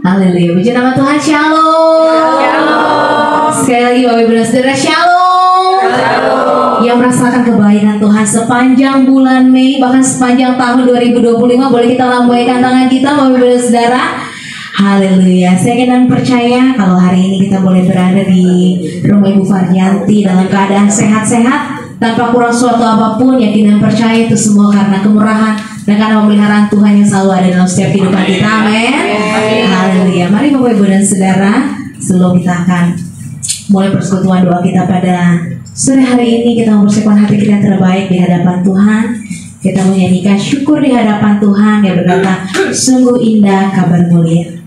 Haleluya, puji nama Tuhan. Shalom. Sekali lagi Bapak Ibu dan Saudara, shalom. Yang merasakan kebaikan Tuhan sepanjang bulan Mei, bahkan sepanjang tahun 2025, boleh kita lambaikan tangan kita Bapak Ibu dan Saudara. Haleluya. Saya dan percaya kalau hari ini kita boleh berada di rumah Ibu Faryanti dalam keadaan sehat-sehat, tanpa kurang suatu apapun, yakin dan percaya itu semua karena kemurahan dan karena pemeliharaan Tuhan yang selalu ada dalam setiap kehidupan kita. Amin. Haleluya. Mari Bapak Ibu dan Saudara, sebelum kita akan mulai persekutuan doa kita pada sore hari ini, kita mempersiapkan hati kita yang terbaik di hadapan Tuhan. Kita menyanyikan syukur di hadapan Tuhan yang berkata, sungguh indah kabar mulia.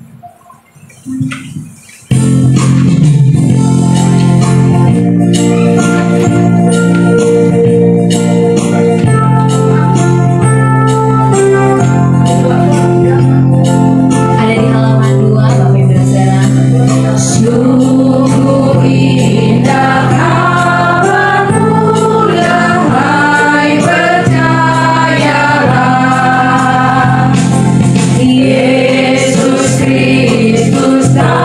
Yesus Kristus.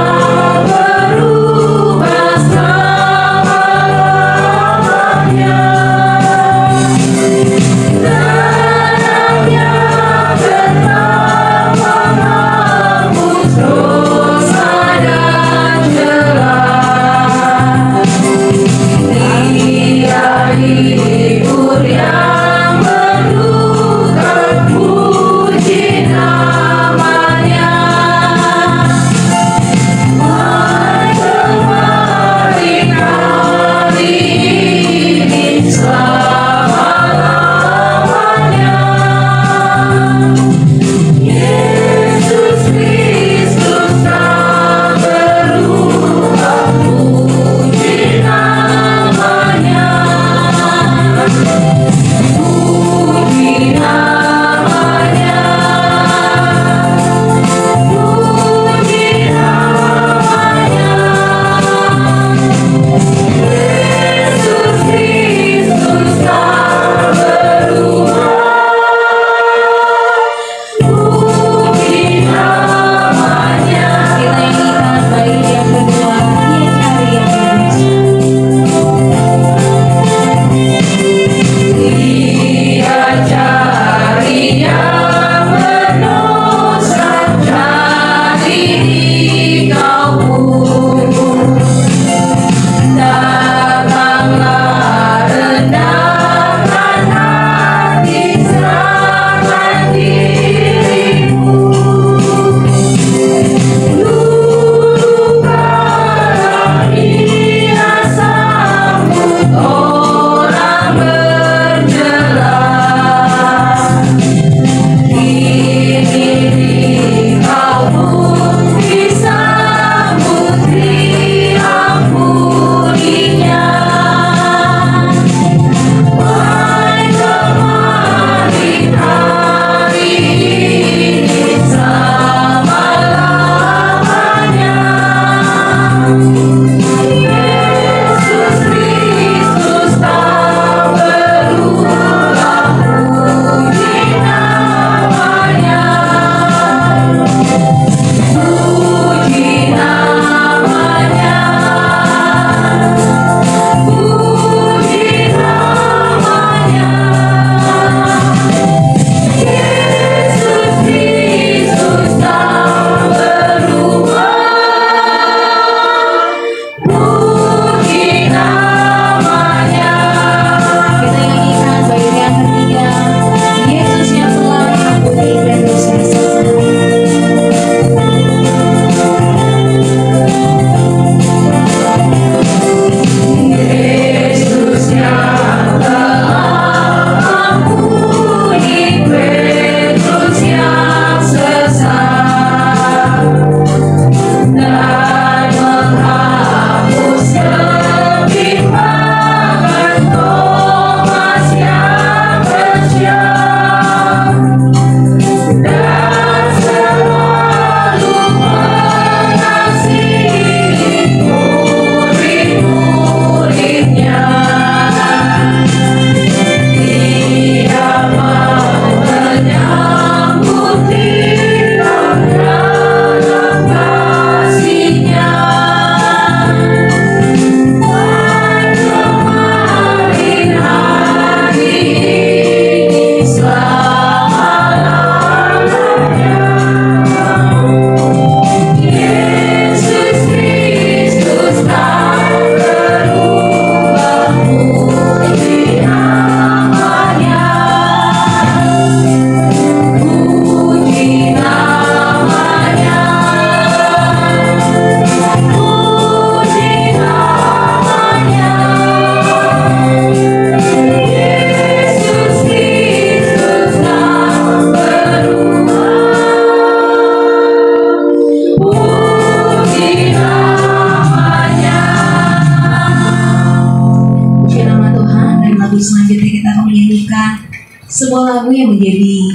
sebuah lagu yang menjadi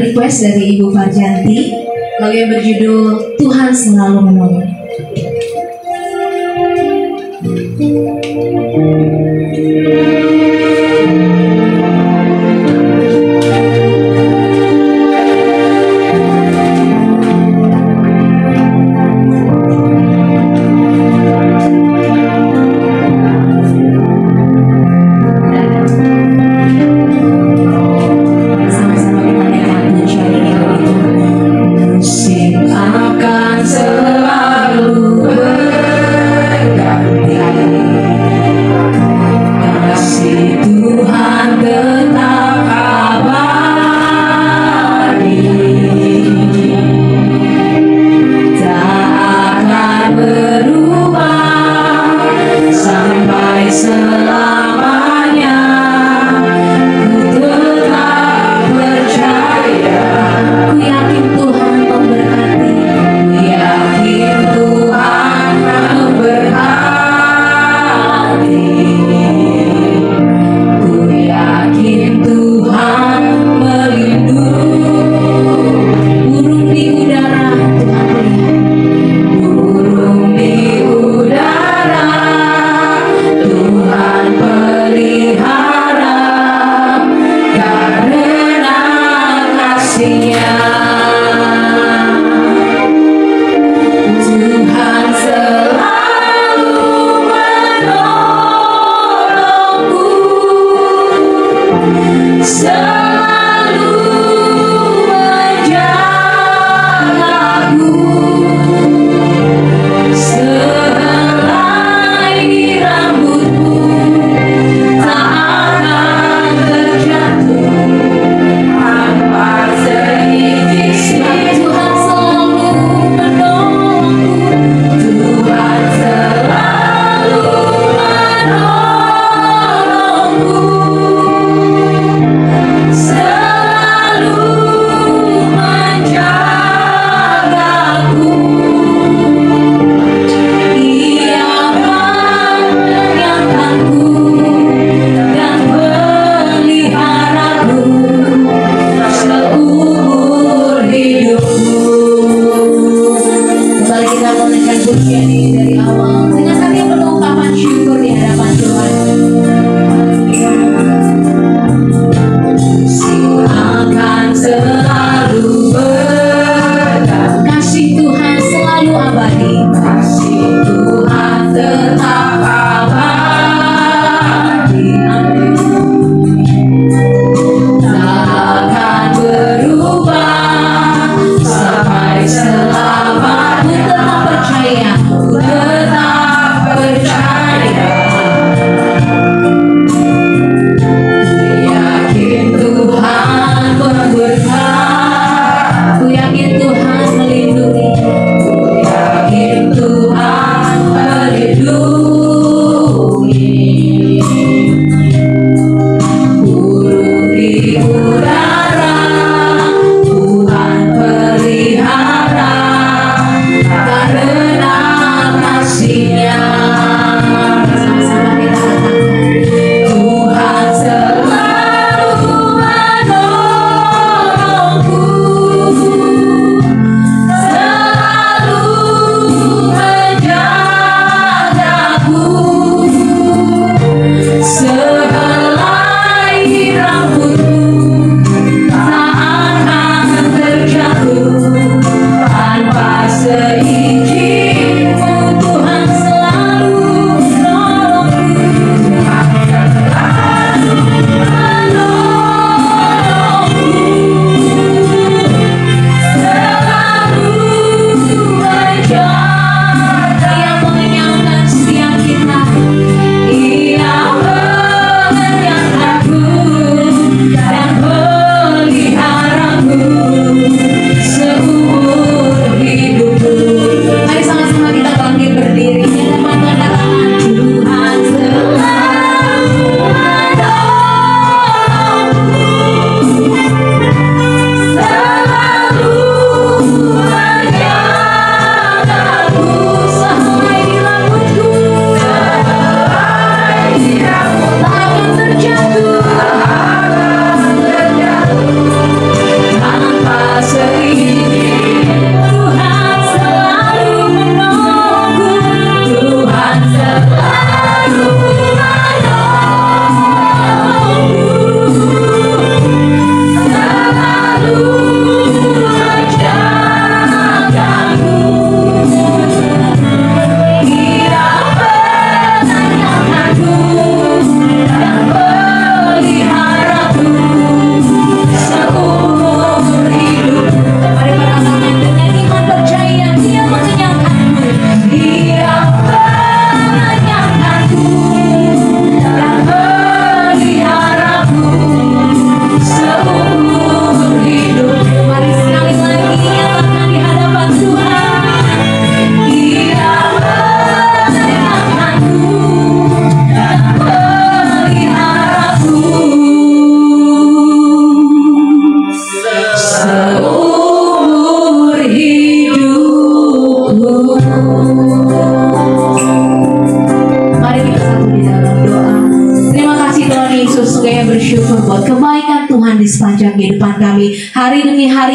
request dari Ibu Farjanti, lagu yang berjudul Tuhan Selalu Menolong. Tanpa seizin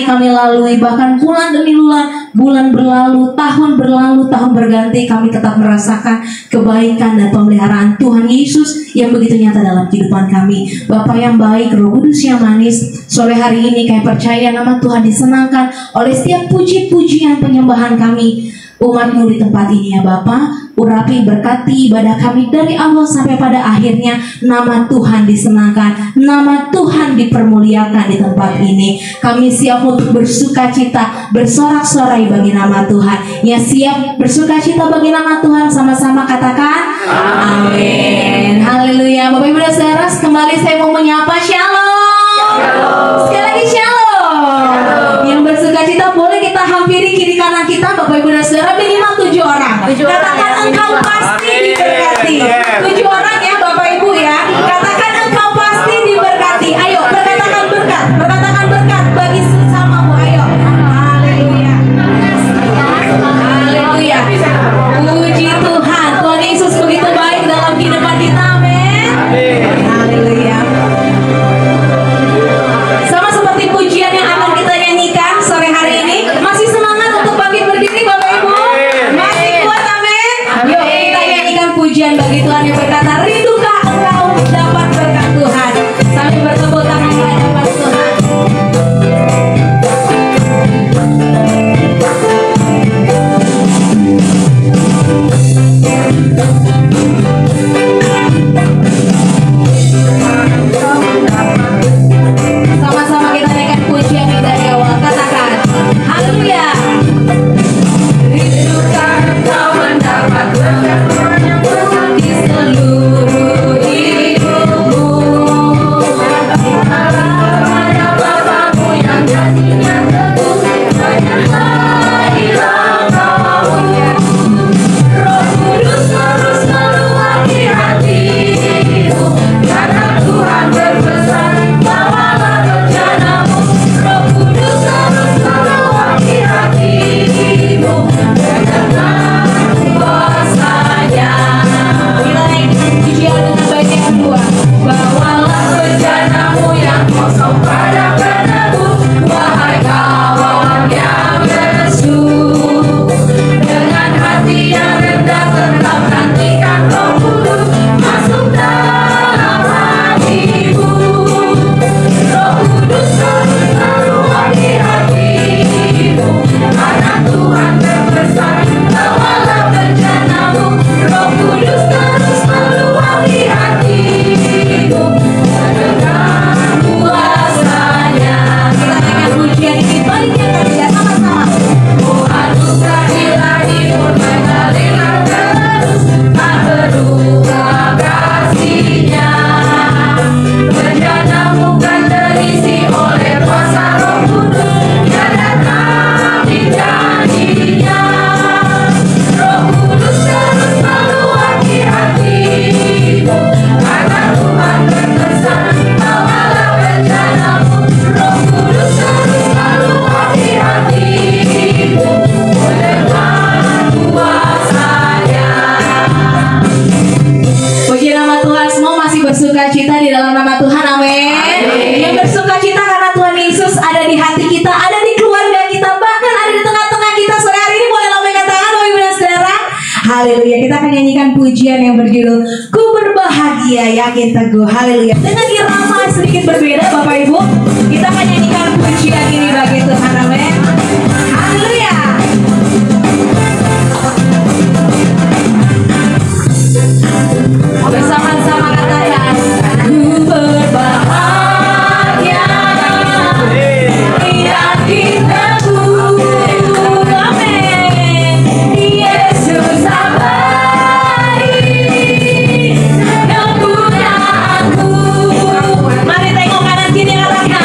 hari kami lalui, bahkan bulan demi bulan berlalu, tahun berlalu, tahun berganti, kami tetap merasakan kebaikan dan pemeliharaan Tuhan Yesus yang begitu nyata dalam kehidupan kami. Bapa yang baik, Roh Kudus yang manis, sore hari ini kami percaya nama Tuhan disenangkan oleh setiap puji-pujian penyembahan kami umat-Mu di tempat ini ya Bapa. Urapi, berkati ibadah kami dari awal sampai pada akhirnya. Nama Tuhan disenangkan, nama Tuhan dipermuliakan di tempat ini. Kami siap untuk bersuka cita, bersorak-sorai bagi nama Tuhan. Ya, siap bersuka cita bagi nama Tuhan. Sama-sama katakan amin. Haleluya. Bapak Ibu dan Saudara, kembali saya mau menyapa shalom. Sekali lagi shalom. Yang bersuka cita boleh kita hampiri kiri kanan kita, Bapak Ibu dan Saudara, minimal 7 orang. Katakan engkau pasti diberkati. 7 orang ya Bapak Ibu ya. Katakan engkau pasti diberkati. Ayo perkatakan berkat, perkatakan berkat bagi sesamamu. Ayo. Haleluya. Haleluya. Puji Tuhan. Tuhan Yesus begitu baik dalam kehidupan kita. Amin. Haleluya. Sama seperti pujian yang akan kita nyanyikan sore hari ini. Masih semangat untuk bangkit berdiri Bapak Ibu? Masih kuat, amin. Yuk kita nyanyikan pujian bagi Tuhan yang berkata, rindukan engkau dapat berkat Tuhan. Sambil bertepuk tangan di hadapan Tuhan. Sama-sama kita nyanyikan pujian yang dari awal. Katakan haleluya. Rindukan engkau mendapat berkat di seluruh hidupmu. Pada Bapa-Mu yang janjinya teguh, banyaklah hilang kamu. Roh Kudus terus meluangi hatimu, karena Tuhan berpesan, bawalah rencanamu. Roh Kudus terus meluangi hatimu, dengan kuasanya. Kita naik pujian dengan bait yang kedua. Bawalah rencanamu yang kosong pada penebus, wahai kawan yang lesu. Dengan hati yang rendah tetap nantikan Roh Kudus masuk dalam hatimu. Roh Kudus terus meluangi hatimu, karena Tuhan berpesan, bawalah rencanamu. Roh Kudus terus meluangi hatimu, dengan kuasanya. Kita nyanyikan pujian ini baik yang ketiga sama-sama. Oh anugerah ilahi-Mu mengalirlah terus, tak berubah kasih-Nya. Rencana-Mu kan terisi oleh kuasa Roh Kudus yang datang di janji-Nya. Roh Kudus terus meluangi hatimu, karena Tuhan berpesan, bawalah rencana-Mu. Roh Kudus terus meluangi hatimu, dengan kuasanya. Puji nama Tuhan, semua masih bersuka cita di dalam nama Tuhan, amin. Yang bersuka cita karena Tuhan Yesus ada di hati kita, ada di keluarga kita, bahkan ada di tengah-tengah kita. Sore hari ini boleh lambaikan tangan Bapak Ibu dan Saudara. Haleluya. Kita akan nyanyikan pujian yang berjudul Ku Berbahagia Yakin Teguh. Haleluya. Dengan irama sedikit berbeda Bapak Ibu, kita akan nyanyikan pujian ini bagi Tuhan, amin. Haleluya. Bersama-sama katakan, ku berbahagia yakin teguh, amin. Yesus abadi yang punya aku. Mari tengok kanan kiri, katakan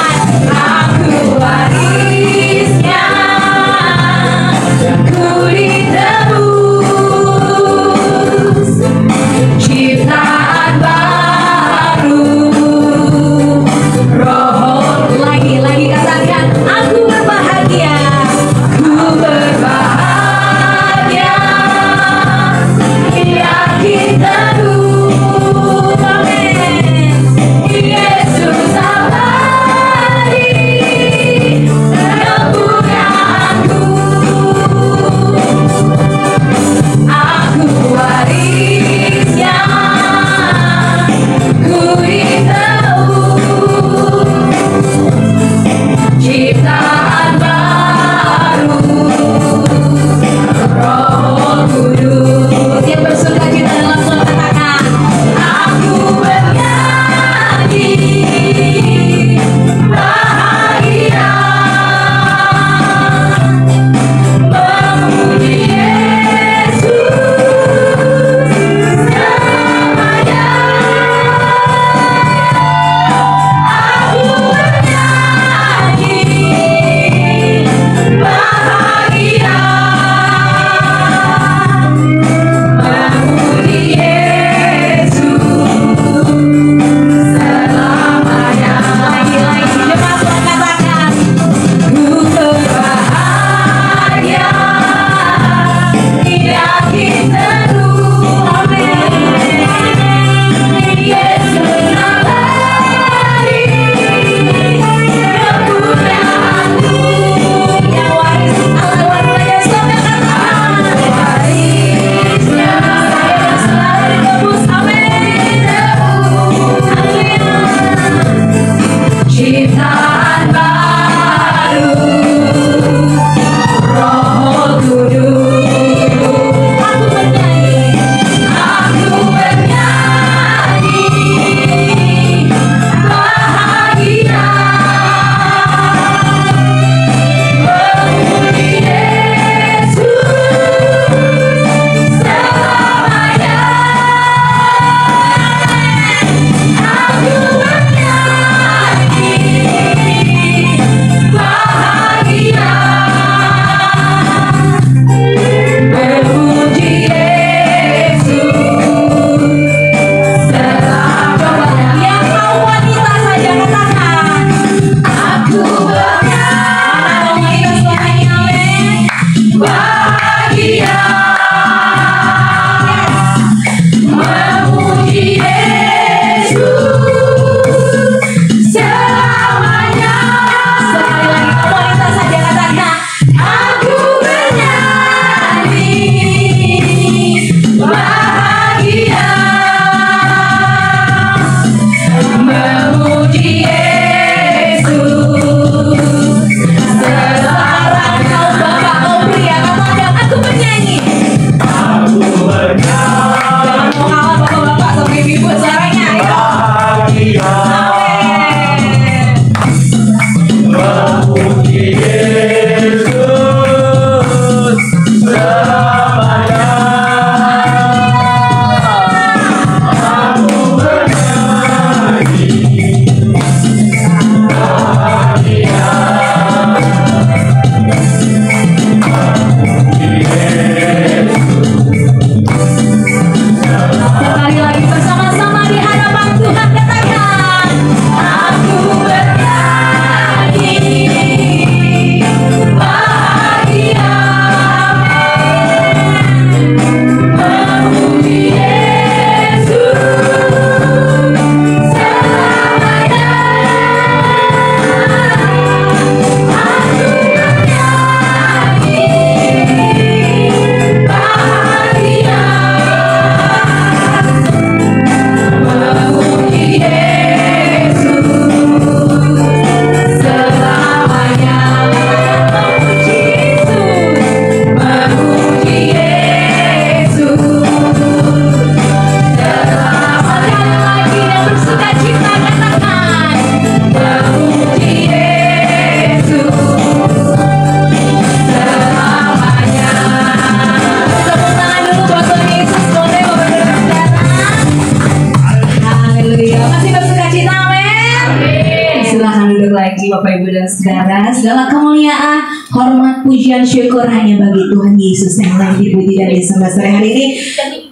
dan saudara, segala kemuliaan, hormat, pujian, syukur hanya bagi Tuhan Yesus yang lain dipuji dan disembah sore hari ini.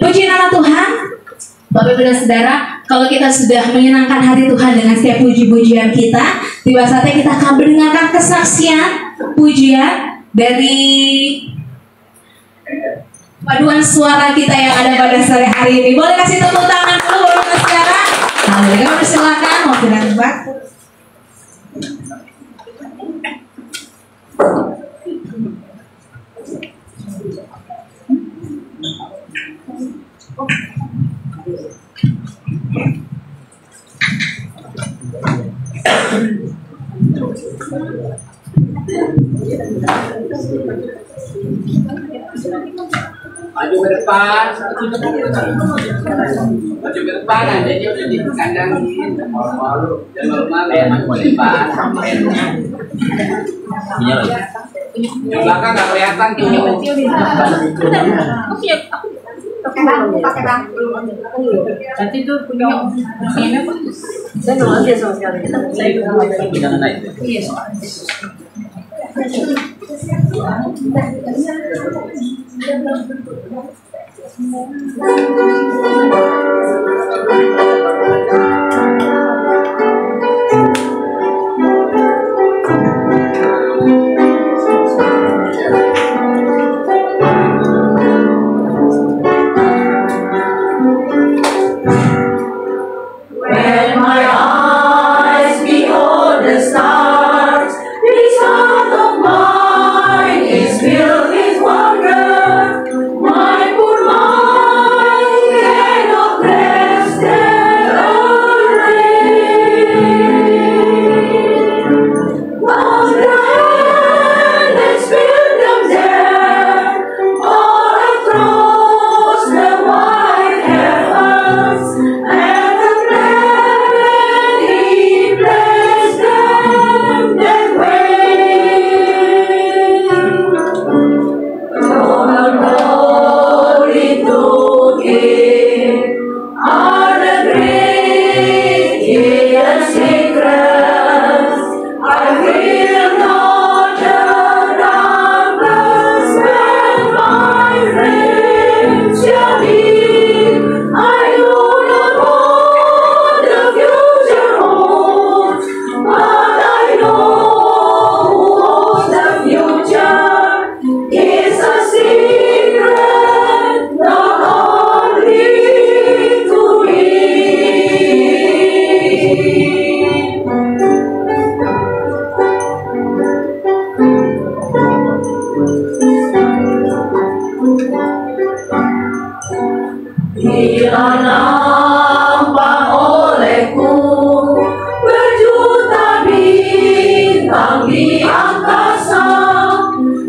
Puji nama Tuhan. Bapak Ibu dan Saudara, kalau kita sudah menyenangkan hati Tuhan dengan setiap puji-pujian kita, tiba saatnya kita akan mendengarkan kesaksian, pujian dari paduan suara kita yang ada pada sore hari ini. Boleh kasih tepuk tangan dulu Bapak Ibu dan Saudara. Haleluya, persilakan mau pindah tempat. Maju ke depan, maju ke depan aja dia udah di kandang ini, malu-malu, jangan malu-malu ya, maju ke depan. Yang belakang nggak kelihatan tuh. Nanti tuh punya ini apa? Saya nggak ngerti sama sekali. Jangan naik. Iya soalnya. When my eyes behold the stars, this heart of mine is filled with wonder. My poor mind cannot grasp their array. But the hand has built them there, all across the wide heavens, and the plan He placed them that way. All glory to Him, are the great hidden secrets. I will not the darkness when my friends shall leave. I know not what the future holds, but I know the future is a secret not only to me. Bila nampak olehku berjuta bintang di angkasa,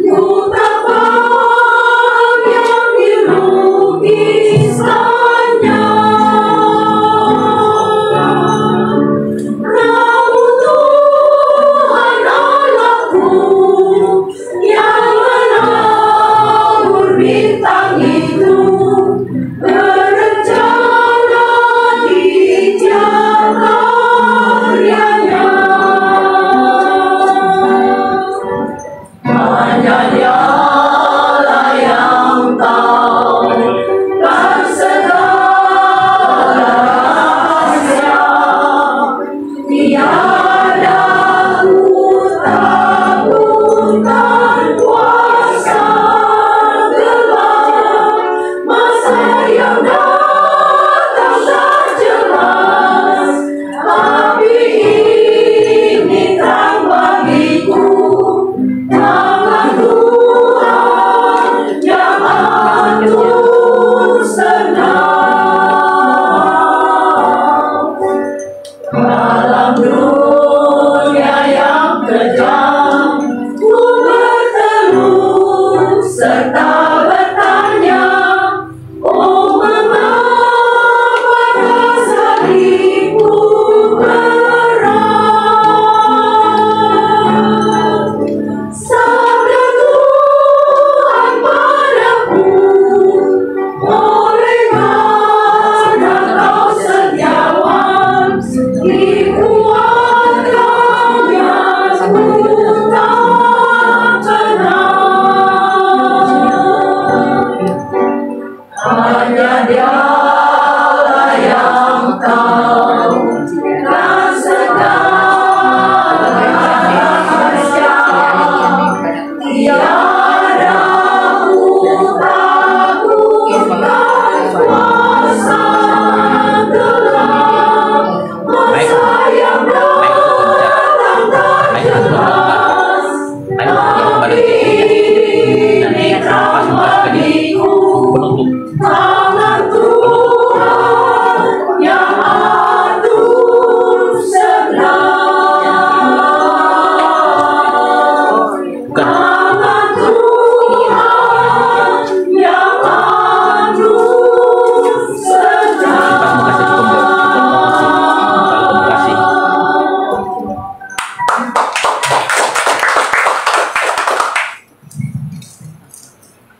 ku dapat yang dilukiskannya. Namun Tuhan Allahku yang menabur bintang itu berencana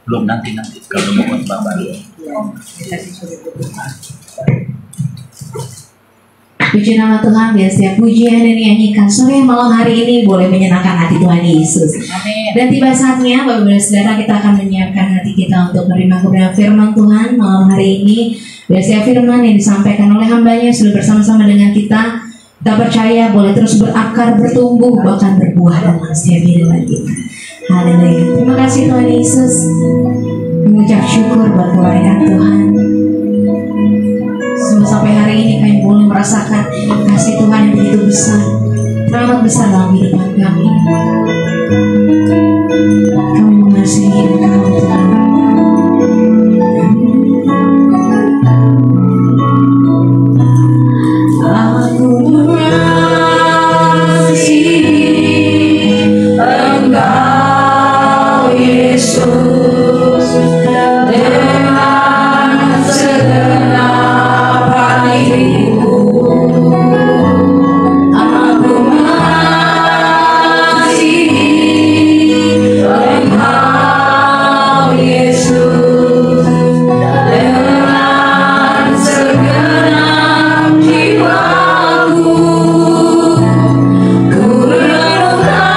Belum, nanti kalau mau khotbah baru. Puji nama Tuhan, biar setiap pujian dan nyanyikan sore malam hari ini boleh menyenangkan hati Tuhan Yesus. Amin. Dan tiba saatnya Bapak Ibu Saudara, kita akan menyiapkan hati kita untuk menerima kebenaran firman Tuhan malam hari ini. Biar setiap firman yang disampaikan oleh hambanya sudah bersama-sama dengan kita. Kita percaya boleh terus berakar, bertumbuh, bahkan berbuah dalam setiap kehidupan kita. Haleluya. Terima kasih Tuhan Yesus. Mengucap syukur buat kebaikan Tuhan. Sampai hari ini kami boleh merasakan kasih Tuhan yang begitu besar, rahmat besar dalam kehidupan kami. Kami mengasihi Engkau Tuhan. Aku mengasihi Engkau Yesus dengan segenap hatiku. Aku mengasihi Engkau Yesus dengan segenap jiwaku. Ku renungkan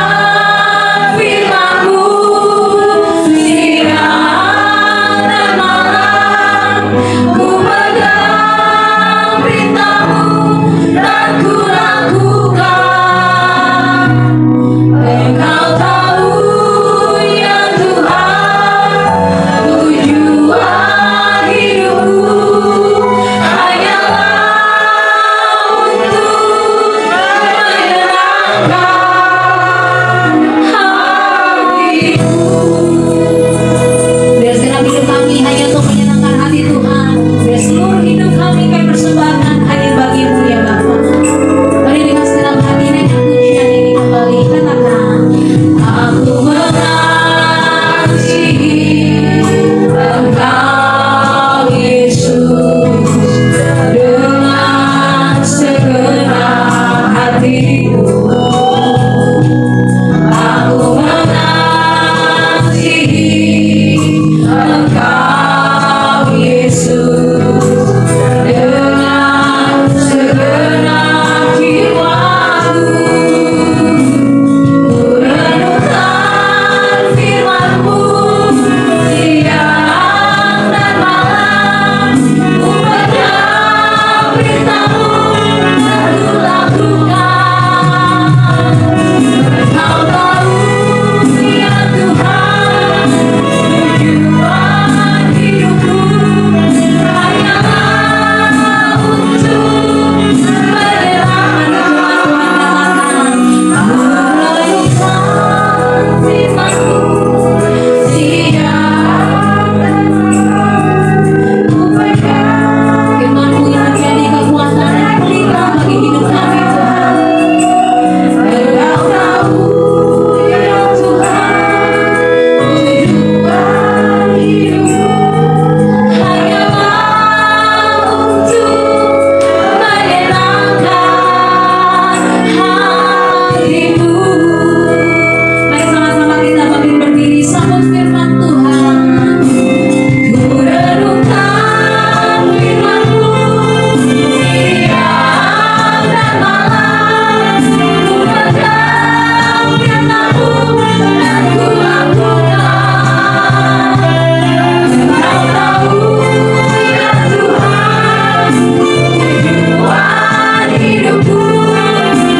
firman-Mu siang dan malam. Ku pegang perintah-Mu dan ku lakukan. Engkau tahu ya Tuhan, tujuan hidupku hanyalah untuk menyenangkan hati-Mu. Biar segenap hidup kami hanya untuk menyenangkan hati Tuhan. Biar seluruh hidup kami persembahkan hanya bagi-Mu ya Bapa. Mari dengan segenap hati naikkan pujian ini kembali, katakan, aku mengasihi Engkau Yesus dengan segenap hatiku. Aku mengasihi Engkau Yesus dengan segenap jiwaku. Ku renungkan firman-Mu siang dan malam. Ku pegang perintah-Mu dan ku lakukan. Engkau tahu ya Tuhan, tujuan hidupku hanyalah untuk menyenangkan Tuhan. Ku renungkan firman-Mu siang dan malam. Ku pegang firman-Mu yang menjadi kekuatan dan pelita bagi hidup kami Tuhan. Engkau tahu ya Tuhan, tujuan hidupku hanyalah untuk menyenangkan hati-Mu. Mari sama-sama kita bangkit berdiri sambut firman Tuhan. Ku renungkan firman-Mu siang dan malam. Ku pegang perintah-Mu dan ku lakukan. Engkau tahu ya Tuhan, tujuan hidupku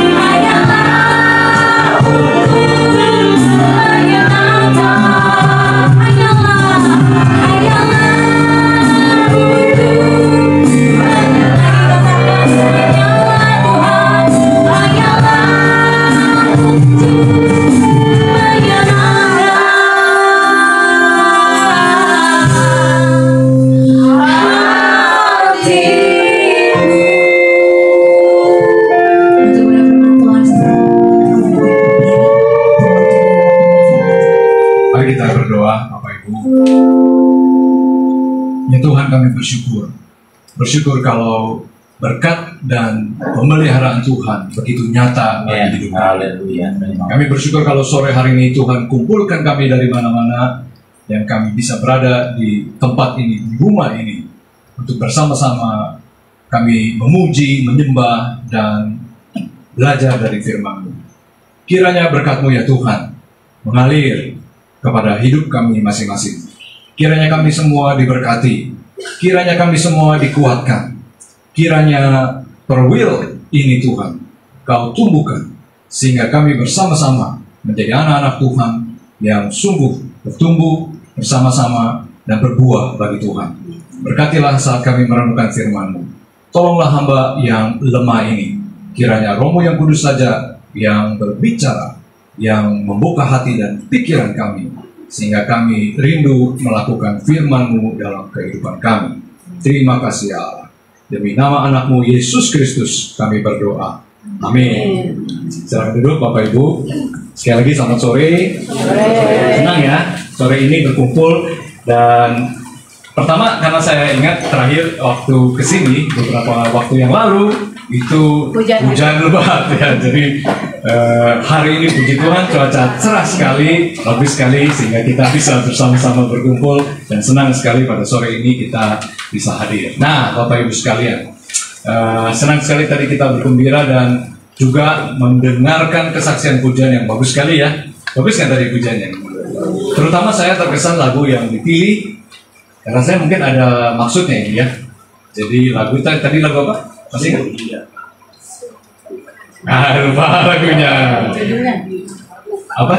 hanyalah untuk menyenangkan, hanyalah untuk menyenangkan, hanyalah untuk Mari kita berdoa, Bapak Ibu. Ya Tuhan, kami bersyukur kalau berkat dan pemeliharaan Tuhan begitu nyata bagi hidup kami. Haleluya. Kami bersyukur kalau sore hari ini Tuhan kumpulkan kami dari mana-mana yang kami bisa berada di tempat ini, di rumah ini, untuk bersama-sama kami memuji, menyembah, dan belajar dari firman-Mu. Kiranya berkat-Mu ya Tuhan mengalir kepada hidup kami masing-masing. Kiranya kami semua diberkati, kiranya kami semua dikuatkan, kiranya perwil ini Tuhan Kau tumbuhkan, sehingga kami bersama-sama menjadi anak-anak Tuhan yang sungguh bertumbuh bersama-sama dan berbuah bagi Tuhan. Berkatilah saat kami merenungkan firman-Mu. Tolonglah hamba yang lemah ini, kiranya Roh-Mu yang kudus saja yang berbicara, yang membuka hati dan pikiran kami, sehingga kami rindu melakukan firman-Mu dalam kehidupan kami. Terima kasih ya Allah. Demi nama anak-Mu Yesus Kristus kami berdoa. Amin. Silakan duduk Bapak Ibu. Sekali lagi selamat sore. Senang ya sore ini berkumpul. Dan pertama karena saya ingat terakhir waktu kesini beberapa waktu yang lalu itu hujan lebat ya. Jadi hari ini puji Tuhan cuaca cerah sekali, bagus sekali, sehingga kita bisa bersama-sama berkumpul, dan senang sekali pada sore ini kita bisa hadir. Nah Bapak Ibu sekalian, senang sekali tadi kita bergembira dan juga mendengarkan kesaksian pujian yang bagus sekali ya. Bagus kan tadi pujiannya? Terutama saya terkesan lagu yang dipilih, karena saya mungkin ada maksudnya ini ya. Jadi lagu tadi lagu apa? Masih ingat? Lupa lagunya. Apa?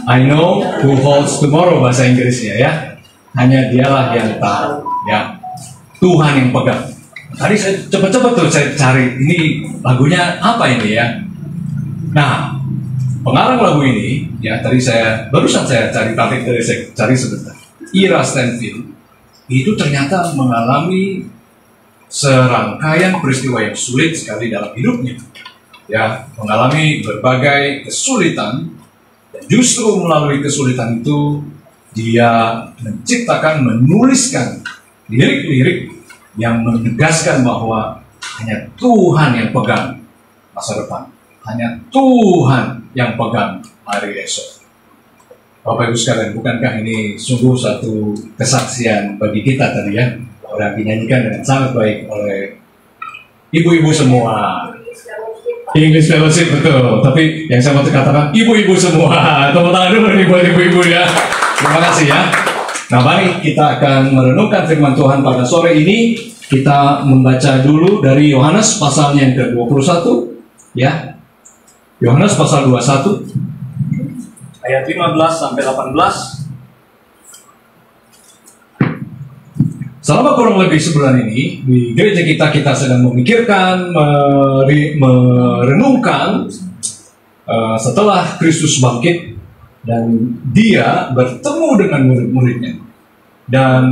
I know who holds tomorrow bahasa Inggrisnya ya. Hanya dialah yang tahu ya. Tuhan yang pegang. Tadi saya cepet-cepet tuh saya cari ini lagunya apa ini ya. Nah, pengarang lagu ini ya tadi barusan saya cari sebentar. Ira Stanfield itu ternyata mengalami serangkaian peristiwa yang sulit sekali dalam hidupnya. Ya, mengalami berbagai kesulitan, dan justru melalui kesulitan itu dia menuliskan lirik-lirik yang menegaskan bahwa hanya Tuhan yang pegang masa depan, hanya Tuhan yang pegang hari esok. Bapak Ibu sekalian, bukankah ini sungguh satu kesaksian bagi kita tadi ya? Orang dinyanyikan dengan sangat baik oleh ibu-ibu semua. English Fellowship betul, tapi yang saya mau katakan ibu-ibu semua. Tepuk tangan dulu nih buat ibu-ibu ya. Terima kasih ya. Nah mari kita akan merenungkan firman Tuhan pada sore ini. Kita membaca dulu dari Yohanes pasalnya yang ke-21 ya. Yohanes pasal 21 ayat 15 sampai 18. Selama kurang lebih sebulan ini di gereja kita sedang memikirkan, merenungkan setelah Kristus bangkit dan dia bertemu dengan murid-muridnya, dan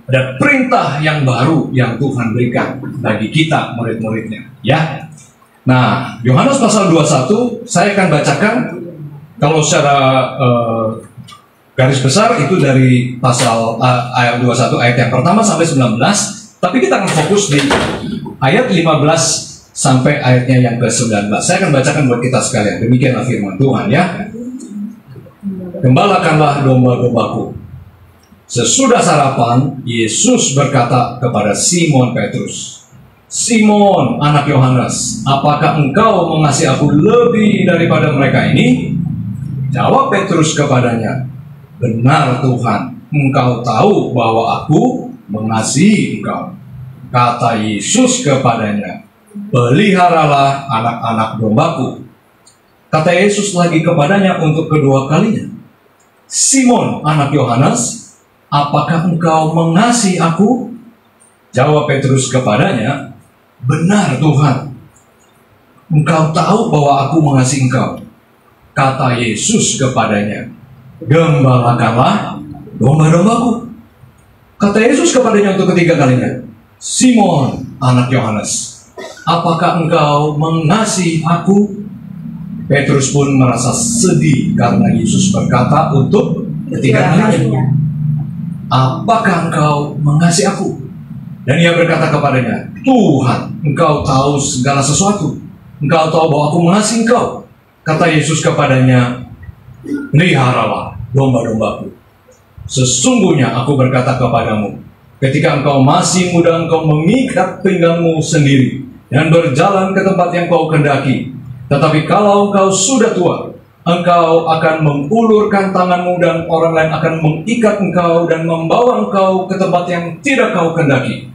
ada perintah yang baru yang Tuhan berikan bagi kita murid-muridnya ya. Nah, Yohanes pasal 21 saya akan bacakan kalau secara garis besar itu dari pasal ayat 21 ayat yang pertama sampai 19, tapi kita akan fokus di ayat 15 sampai ayatnya yang ke-19. Saya akan bacakan buat kita sekalian. Demikianlah firman Tuhan ya. Gembalakanlah domba-dombaku. Sesudah sarapan, Yesus berkata kepada Simon Petrus, Simon, anak Yohanes, apakah engkau mengasihi aku lebih daripada mereka ini? Jawab Petrus kepadanya, benar Tuhan, engkau tahu bahwa aku mengasihi engkau. Kata Yesus kepadanya, peliharalah anak-anak dombaku. Kata Yesus lagi kepadanya untuk kedua kalinya, Simon, anak Yohanes, apakah engkau mengasihi aku? Jawab Petrus kepadanya, benar Tuhan, engkau tahu bahwa aku mengasihi engkau. Kata Yesus kepadanya, gembalakanlah domba-dombaku. Kata Yesus kepadanya untuk ketiga kalinya, Simon, anak Yohanes, apakah engkau mengasihi aku? Petrus pun merasa sedih karena Yesus berkata untuk ketiga kalinya, apakah engkau mengasihi aku? Dan ia berkata kepadanya, Tuhan, engkau tahu segala sesuatu. Engkau tahu bahwa aku mengasihi engkau. Kata Yesus kepadanya, peliharalah domba-dombaku. Sesungguhnya aku berkata kepadamu, ketika engkau masih muda, engkau mengikat pinggangmu sendiri dan berjalan ke tempat yang kau kendaki. Tetapi kalau engkau sudah tua, engkau akan mengulurkan tanganmu dan orang lain akan mengikat engkau dan membawa engkau ke tempat yang tidak kau kendaki.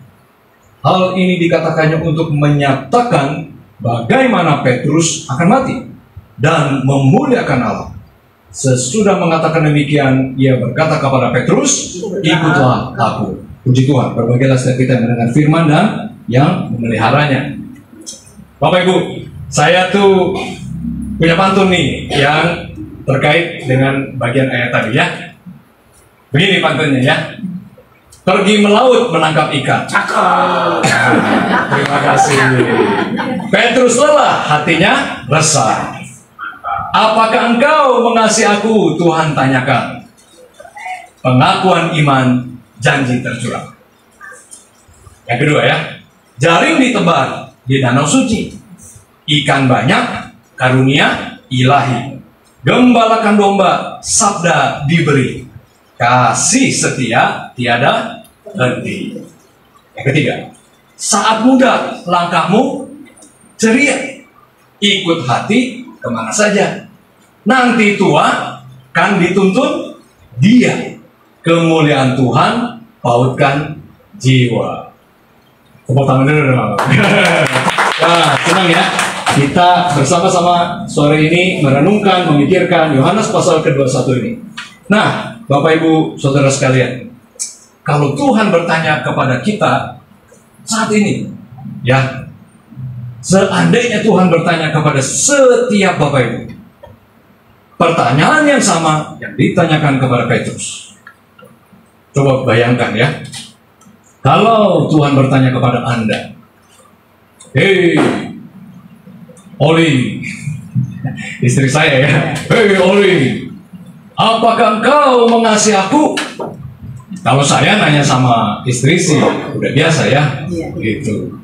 Hal ini dikatakannya untuk menyatakan bagaimana Petrus akan mati dan memuliakan Allah. Sesudah mengatakan demikian, ia berkata kepada Petrus, ikutlah aku. Puji Tuhan, berbagilah setiap kita yang mendengar firman dan yang memeliharanya. Bapak Ibu, saya tuh punya pantun nih yang terkait dengan bagian ayat tadi ya. Begini pantunnya ya. Pergi melaut menangkap ikan. Cakep. Terima kasih. Petrus lelah, hatinya resah. Apakah engkau mengasihi aku? Tuhan tanyakan. Pengakuan iman, janji tercurah. Yang kedua ya, jaring ditebar di danau suci. Ikan banyak, karunia ilahi. Gembalakan domba, sabda diberi. Kasih setia tiada henti. Yang ketiga, saat muda langkahmu ceria. Ikut hati kemana saja. Nanti tua kan dituntun dia. Kemuliaan Tuhan pautkan jiwa. Tepuk tangan dulu dong. Wah, senang ya. Kita bersama-sama sore ini merenungkan, memikirkan Yohanes pasal ke-21 ini. Nah, Bapak Ibu Saudara sekalian, kalau Tuhan bertanya kepada kita saat ini, ya, seandainya Tuhan bertanya kepada setiap Bapak Ibu, pertanyaan yang sama yang ditanyakan kepada Petrus. Coba bayangkan ya, kalau Tuhan bertanya kepada Anda, hei Oli, istri saya ya, hei Oli, apakah engkau mengasihi aku? Kalau saya nanya sama istri sih udah biasa ya, gitu.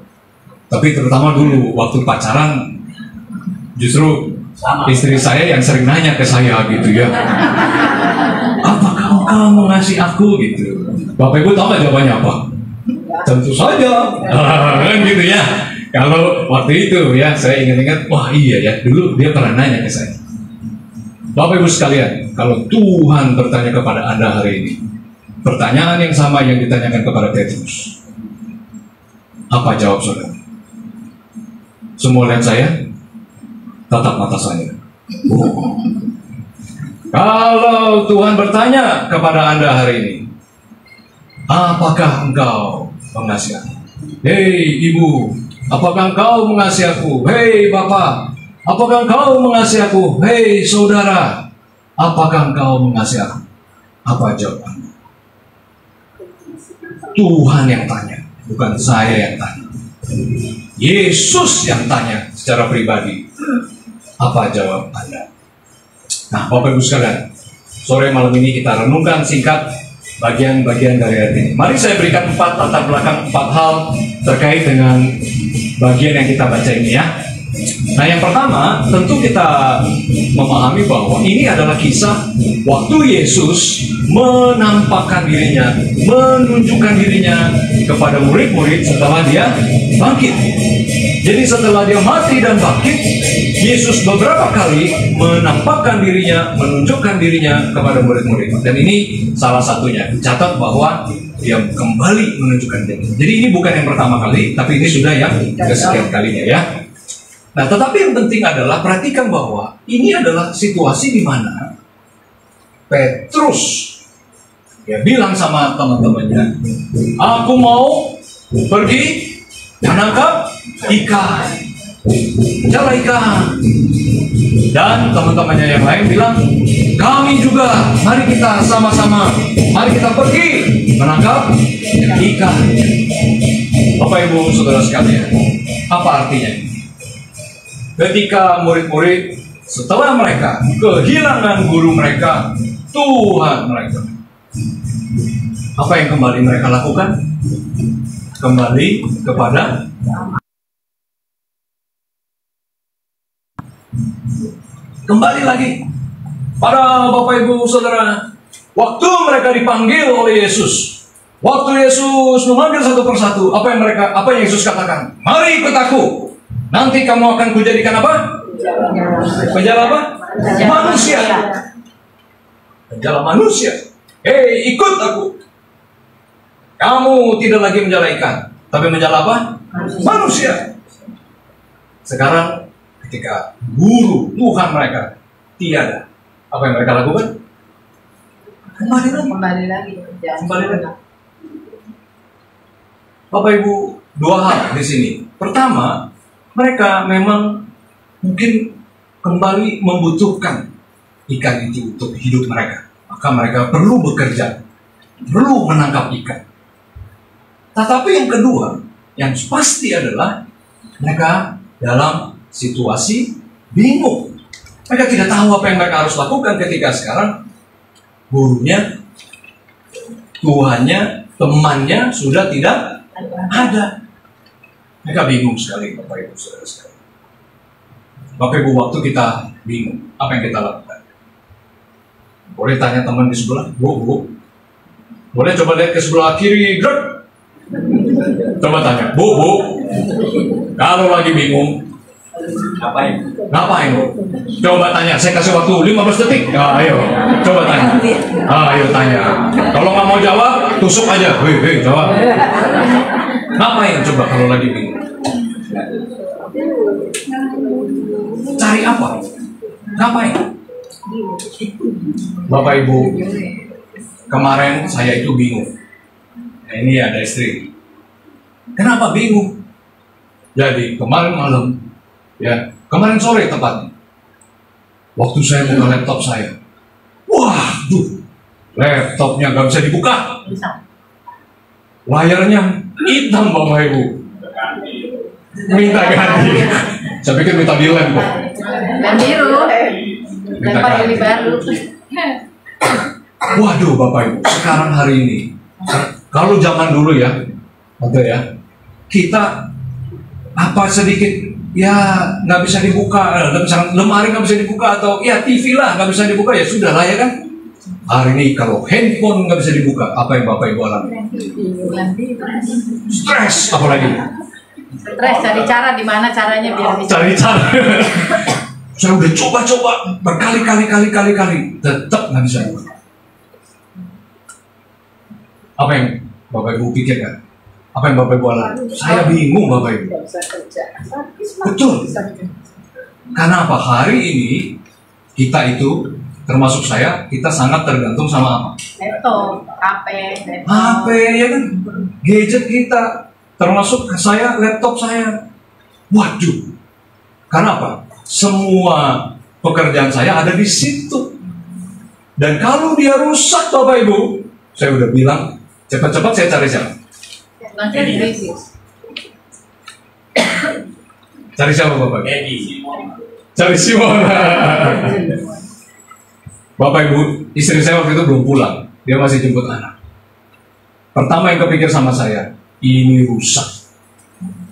Tapi terutama dulu waktu pacaran, justru istri saya yang sering nanya ke saya gitu ya. Apakah engkau mengasihi aku gitu? Bapak Ibu tahu nggak jawabannya apa? Tentu saja, kan gitu ya. Kalau waktu itu ya saya ingat-ingat, wah iya ya dulu dia pernah nanya ke saya. Bapak Ibu sekalian, kalau Tuhan bertanya kepada Anda hari ini, pertanyaan yang sama yang ditanyakan kepada Petrus, apa jawab saudara? Semua lihat saya, tatap mata saya. Kalau Tuhan bertanya kepada Anda hari ini, apakah engkau mengasihi aku? Hei ibu, apakah engkau mengasihi aku? Hei bapak, apakah engkau mengasihi aku? Hei saudara, apakah engkau mengasihi aku? Apa jawab Anda? Tuhan yang tanya, bukan saya yang tanya. Yesus yang tanya secara pribadi. Apa jawab Anda? Nah, Bapak Ibu sekalian, sore malam ini kita renungkan singkat bagian-bagian dari ayat ini. Mari saya berikan 4 latar belakang, 4 hal terkait dengan bagian yang kita baca ini ya. Nah, yang pertama tentu kita memahami bahwa ini adalah kisah waktu Yesus menampakkan dirinya, menunjukkan dirinya kepada murid-murid setelah dia bangkit. Jadi setelah dia mati dan bangkit, Yesus beberapa kali menampakkan dirinya, menunjukkan dirinya kepada murid-murid. Dan ini salah satunya. Dicatat bahwa dia kembali menunjukkan diri. Jadi ini bukan yang pertama kali, tapi ini sudah yang kesekian kalinya ya. Nah, tetapi yang penting adalah perhatikan bahwa ini adalah situasi di mana Petrus dia bilang sama teman-temannya, aku mau pergi menangkap ikan, jala ikan. Dan teman-temannya yang lain bilang, kami juga, mari kita sama-sama, mari kita pergi menangkap ikan. Bapak Ibu Saudara sekalian, apa artinya ini? Ketika murid-murid setelah mereka kehilangan guru mereka, Tuhan mereka, apa yang kembali mereka lakukan? Kembali kepada kembali lagi Para Bapak Ibu Saudara, waktu mereka dipanggil oleh Yesus, waktu Yesus memanggil satu persatu, apa yang Yesus katakan? Mari ikut aku. Nanti kamu akan kujadikan apa? Penjala apa? Manusia. Penjala manusia. Hei, ikut aku. Kamu tidak lagi menjala ikan, tapi menjala apa? Manusia. Sekarang ketika guru Tuhan mereka tiada, apa yang mereka lakukan? Kembali lagi. Bapak Ibu, dua hal di sini. Pertama, mereka memang mungkin kembali membutuhkan ikan itu untuk hidup mereka. Maka mereka perlu bekerja, perlu menangkap ikan. Tetapi yang kedua, yang pasti adalah mereka dalam situasi bingung. Mereka tidak tahu apa yang mereka harus lakukan ketika sekarang gurunya, Tuhannya, temannya sudah tidak ada. Mereka bingung sekali, Bapak Ibu Saudara sekalian. Bapak Ibu, waktu kita bingung, apa yang kita lakukan? Boleh tanya teman di sebelah, Bu. Boleh coba lihat ke sebelah kiri, gerak. Coba tanya, Bu, kalau lagi bingung, ngapain Bu? Coba tanya, saya kasih waktu 15 detik. Ayo, coba tanya. Ayo tanya. Kalau nggak mau jawab, tusuk aja. Hei, jawab. Ngapain coba kalau lagi bingung? Cari apa? Ngapain? Bapak Ibu, kemarin saya itu bingung. Nah, ini ada istri. Kenapa bingung? Jadi kemarin malam, ya kemarin sore tepatnya, waktu saya buka laptop saya, laptopnya nggak bisa dibuka, layarnya hitam Bapak Ibu. Minta ganti. Saya pikir minta dilem kok. Dan biru. Lempar beli baru. Waduh Bapak Ibu, sekarang hari ini, kalau zaman dulu ya, ada ya, kita apa sedikit ya nggak bisa dibuka, lemari nggak bisa dibuka, atau ya TV lah nggak bisa dibuka, ya sudah lah ya kan. Hari ini kalau handphone nggak bisa dibuka, apa yang Bapak Ibu alami? Stres, apalagi? Stres, cari cara di mana caranya biar bisa. Cari cara. Saya udah coba-coba berkali-kali, tetap nggak bisa. Apa yang Bapak Ibu pikirkan? Apa yang Bapak Ibu alami? Saya bingung Bapak Ibu. Betul. Karena apa? Hari ini kita itu, termasuk saya, kita sangat tergantung sama apa? Laptop, HP ya kan? Gadget kita, termasuk saya, laptop saya. Waduh. Karena apa? Semua pekerjaan saya ada di situ. Dan kalau dia rusak Bapak Ibu, saya udah bilang, cepat-cepat saya cari siapa? Cari siapa Bapak? Cari Simon. Bapak Ibu, istri saya waktu itu belum pulang, dia masih jemput anak. Pertama yang kepikir sama saya, ini rusak.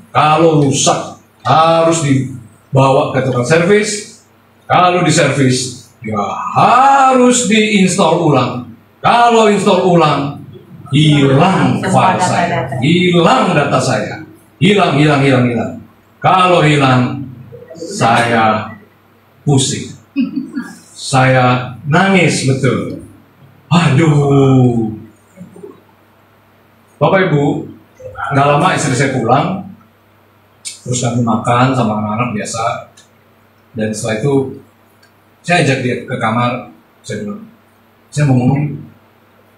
Kalau rusak, harus dibawa ke tukang servis. Kalau diservis, ya harus diinstal ulang. Kalau install ulang, hilang file saya, hilang data saya, hilang. Kalau hilang, saya pusing, saya nangis betul. Aduh, Bapak Ibu, nggak lama istri saya pulang, terus kami makan sama anak-anak biasa, dan setelah itu saya ajak dia ke kamar. Saya bilang, saya mau ngomong.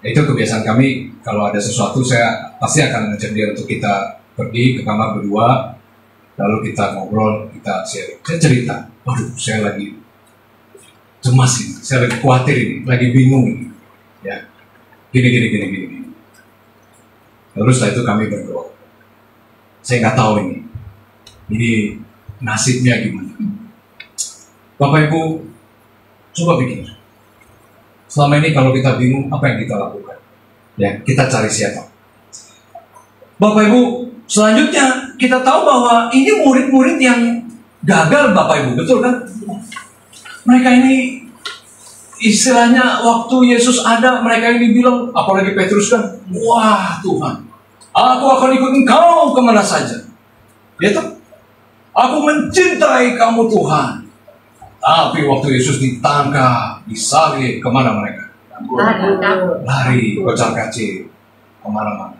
Itu kebiasaan kami, kalau ada sesuatu saya pasti akan ngajak dia untuk kita pergi ke kamar berdua, lalu kita ngobrol, kita sharing. Saya cerita, waduh saya lagi cemas ini, saya lagi khawatir ini, lagi bingung ini, ya, gini. Lalu setelah itu kami berdoa. Saya nggak tahu ini nasibnya gimana. Bapak Ibu, coba pikir. Selama ini kalau kita bingung, apa yang kita lakukan? Ya, kita cari siapa? Bapak Ibu, selanjutnya kita tahu bahwa ini murid-murid yang gagal Bapak Ibu, betul kan? Mereka ini istilahnya waktu Yesus ada, mereka yang dibilang, apalagi Petrus kan, wah Tuhan, aku akan ikut Engkau kemana saja. Ya tuh, aku mencintai kamu Tuhan. Tapi waktu Yesus ditangkap, disalib, kemana mereka? Lari, kocar-kacir, kemana-mana.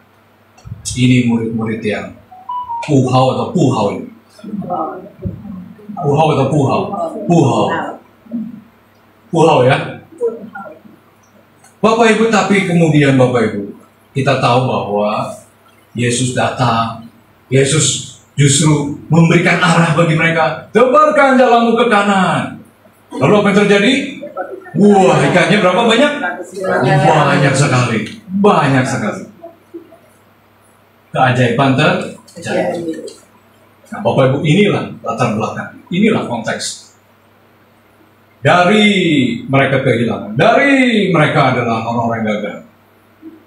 Ini murid-murid yang puhau atau puhau ini. Puhau atau puhau? Puhau. Puhau ya. Bapak Ibu, tapi kemudian Bapak Ibu, kita tahu bahwa Yesus datang, Yesus justru memberikan arah bagi mereka. Tebarkan jalanmu ke kanan. Lalu apa yang terjadi? Wah, ikannya berapa banyak? Banyak sekali. Banyak sekali. Keajaiban terjadi. Nah, Bapak Ibu, inilah latar belakang. Inilah konteks. Dari mereka kehilangan. Dari mereka adalah orang-orang gagal.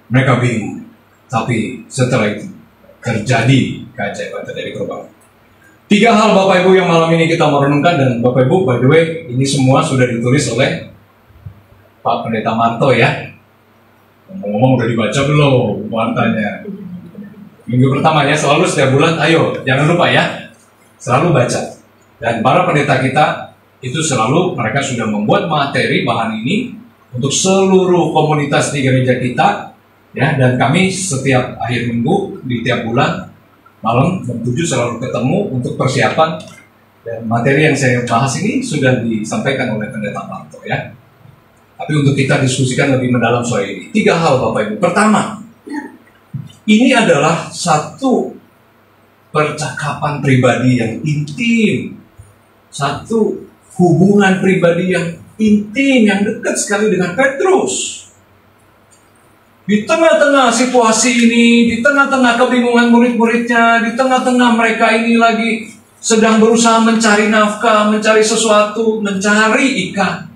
Mereka bingung. Tapi setelah itu terjadi keajaiban, terjadi perubahan. 3 hal Bapak Ibu yang malam ini kita mau renungkan. Dan Bapak Ibu, by the way, ini semua sudah ditulis oleh Pak Pendeta Marto ya. Ngomong-ngomong udah dibaca belum wartanya? Minggu pertama ya, selalu setiap bulan, ayo jangan lupa ya, selalu baca. Dan para pendeta kita itu selalu mereka sudah membuat materi bahan ini untuk seluruh komunitas di gereja kita ya. Dan kami setiap akhir minggu di tiap bulan malam jam 7 selalu ketemu untuk persiapan. Dan materi yang saya bahas ini sudah disampaikan oleh Pendeta Marto ya. Tapi untuk kita diskusikan lebih mendalam soal ini, 3 hal Bapak Ibu. Pertama, ini adalah satu percakapan pribadi yang intim, satu hubungan pribadi yang intim, yang dekat sekali dengan Petrus. Di tengah-tengah situasi ini, di tengah-tengah kebingungan murid-muridnya, di tengah-tengah mereka ini lagi sedang berusaha mencari nafkah, mencari sesuatu, mencari ikan.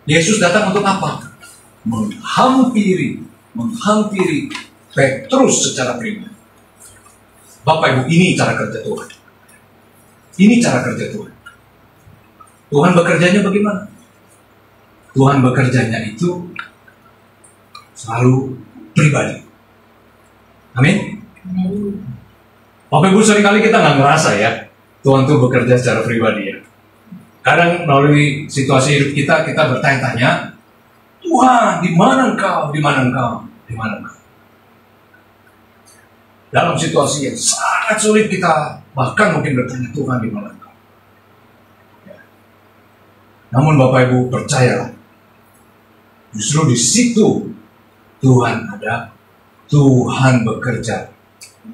Yesus datang untuk apa? Menghampiri Petrus secara pribadi. Bapak Ibu, ini cara kerja Tuhan. Ini cara kerja Tuhan. Tuhan bekerjanya bagaimana? Tuhan bekerjanya itu selalu pribadi. Amin. Bapak Ibu, seringkali kita nggak ngerasa ya Tuhan tuh bekerja secara pribadi ya. Kadang melalui situasi hidup kita bertanya-tanya, Tuhan, di mana Engkau? Di mana Engkau? Di mana Engkau? Dalam situasi yang sangat sulit kita bahkan mungkin bertanya, Tuhan, di mana Engkau? Ya. Namun Bapak Ibu percayalah, justru di situ Tuhan ada, Tuhan bekerja,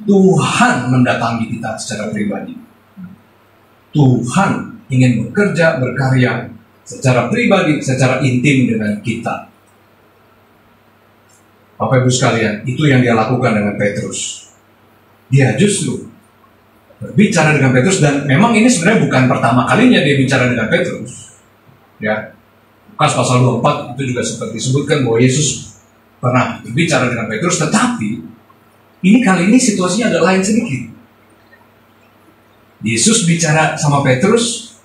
Tuhan mendatangi kita secara pribadi. Tuhan ingin bekerja, berkarya secara pribadi, secara intim dengan kita. Bapak Ibu sekalian, itu yang dia lakukan dengan Petrus. Dia justru berbicara dengan Petrus, dan memang ini sebenarnya bukan pertama kalinya dia bicara dengan Petrus. Ya, Lukas pasal 24 itu juga sempat disebutkan bahwa Yesus pernah berbicara dengan Petrus, tetapi ini kali ini situasinya agak lain sedikit. Yesus bicara sama Petrus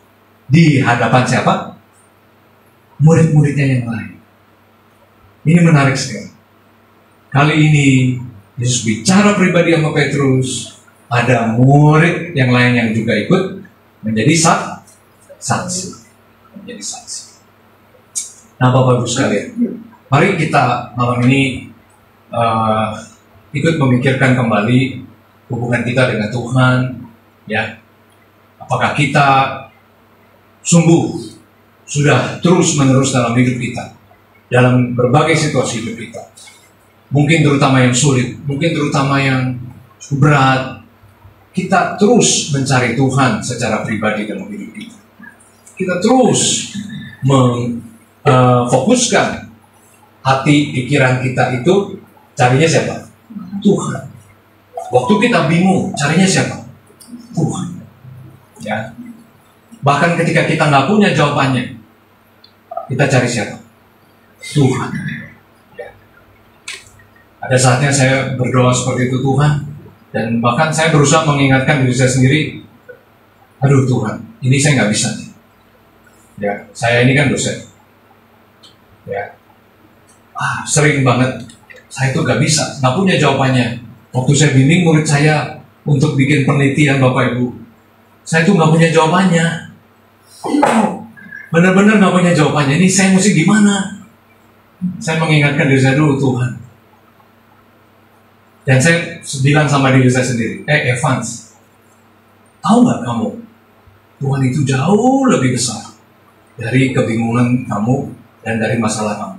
di hadapan siapa? Murid-muridnya yang lain. Ini menarik sekali. Kali ini Yesus bicara pribadi sama Petrus, ada murid yang lain yang juga ikut menjadi saksi. Menjadi saksi. Nah, Bapak Ibu sekalian, mari kita malam ini ikut memikirkan kembali hubungan kita dengan Tuhan, ya. Apakah kita sungguh sudah terus-menerus dalam hidup kita, dalam berbagai situasi hidup kita, mungkin terutama yang sulit, mungkin terutama yang berat, kita terus mencari Tuhan secara pribadi dalam hidup kita. Kita terus fokuskan hati pikiran kita itu carinya siapa? Tuhan. Waktu kita bingung, carinya siapa? Tuhan. Ya. Bahkan ketika kita nggak punya jawabannya, kita cari siapa? Tuhan. Ya. Ada saatnya saya berdoa seperti itu, Tuhan, dan bahkan saya berusaha mengingatkan diri saya sendiri, aduh Tuhan, ini saya nggak bisa nih. Ya, saya ini kan dosen. Ya, sering banget saya tuh gak bisa, gak punya jawabannya. Waktu saya bimbing murid saya untuk bikin penelitian Bapak Ibu, saya tuh gak punya jawabannya. Benar-benar gak punya jawabannya. Ini saya mesti gimana? Saya mengingatkan diri saya dulu, Tuhan. Dan saya bilang sama diri saya sendiri, Evans, tahu gak kamu, Tuhan itu jauh lebih besar dari kebingungan kamu dan dari masalah kamu.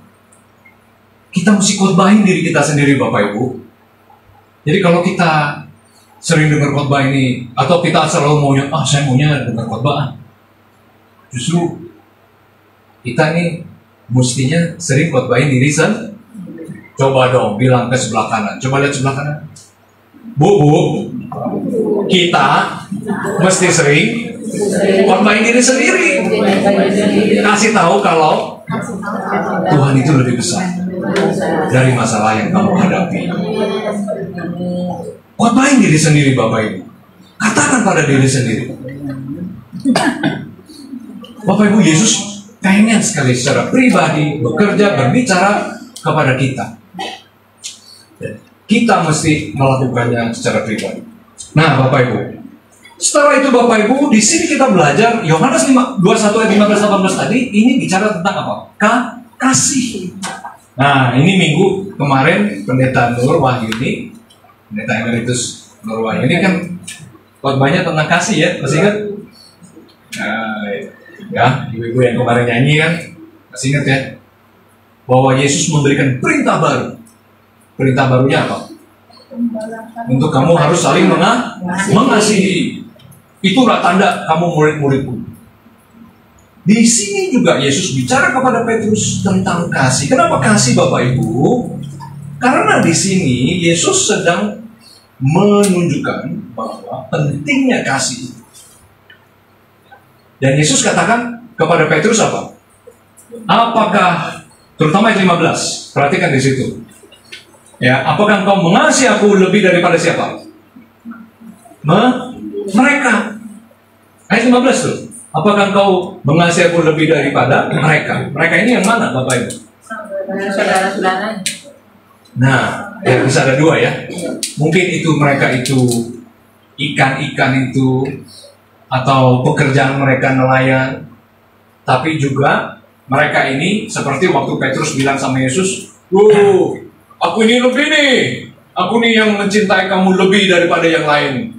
Kita mesti khotbahin diri kita sendiri, Bapak Ibu. Jadi kalau kita sering dengar khotbah ini, atau kita selalu maunya, saya maunya dengar khotbah, justru kita nih mestinya sering khotbahin diri sendiri. Coba dong bilang ke sebelah kanan, coba lihat sebelah kanan. Bu, kita mesti sering khotbahin diri sendiri. Kasih tahu kalau Tuhan itu lebih besar dari masalah yang kamu hadapi. Khotbahin diri sendiri, Bapak Ibu. Katakan pada diri sendiri. Bapak Ibu, Yesus pengen sekali secara pribadi bekerja, berbicara kepada kita. Kita mesti melakukannya secara pribadi. Nah, Bapak Ibu, setelah itu Bapak Ibu, di sini kita belajar Yohanes 21 ayat 15-18 tadi, ini bicara tentang apa? Kasih. Nah, ini minggu kemarin Pendeta Nur Wahyuni, Pendeta Emeritus Nur Wahyuni kan khotbahnya tentang kasih ya, masih ingat? Ya, ibu-ibu yang kemarin nyanyi kan, masih ingat ya? Bahwa Yesus memberikan perintah baru. Perintah barunya apa? Untuk kamu harus saling mengasihi. Itulah tanda kamu murid-muridku. Di sini juga Yesus bicara kepada Petrus tentang kasih. Kenapa kasih, Bapak Ibu? Karena di sini Yesus sedang menunjukkan bahwa pentingnya kasih. Dan Yesus katakan kepada Petrus apa? Apakah, terutama ayat 15, perhatikan di situ. Ya, apakah engkau mengasihi aku lebih daripada siapa? Mereka. Ayat 15 tuh. Apakah engkau mengasihi aku lebih daripada mereka? Mereka ini yang mana, Bapak Ibu? Saudara-saudara. Nah, ya bisa ada dua ya. Mungkin itu mereka itu ikan-ikan itu, atau pekerjaan mereka nelayan. Tapi juga mereka ini seperti waktu Petrus bilang sama Yesus, aku ini lebih nih. Aku nih yang mencintai kamu lebih daripada yang lain.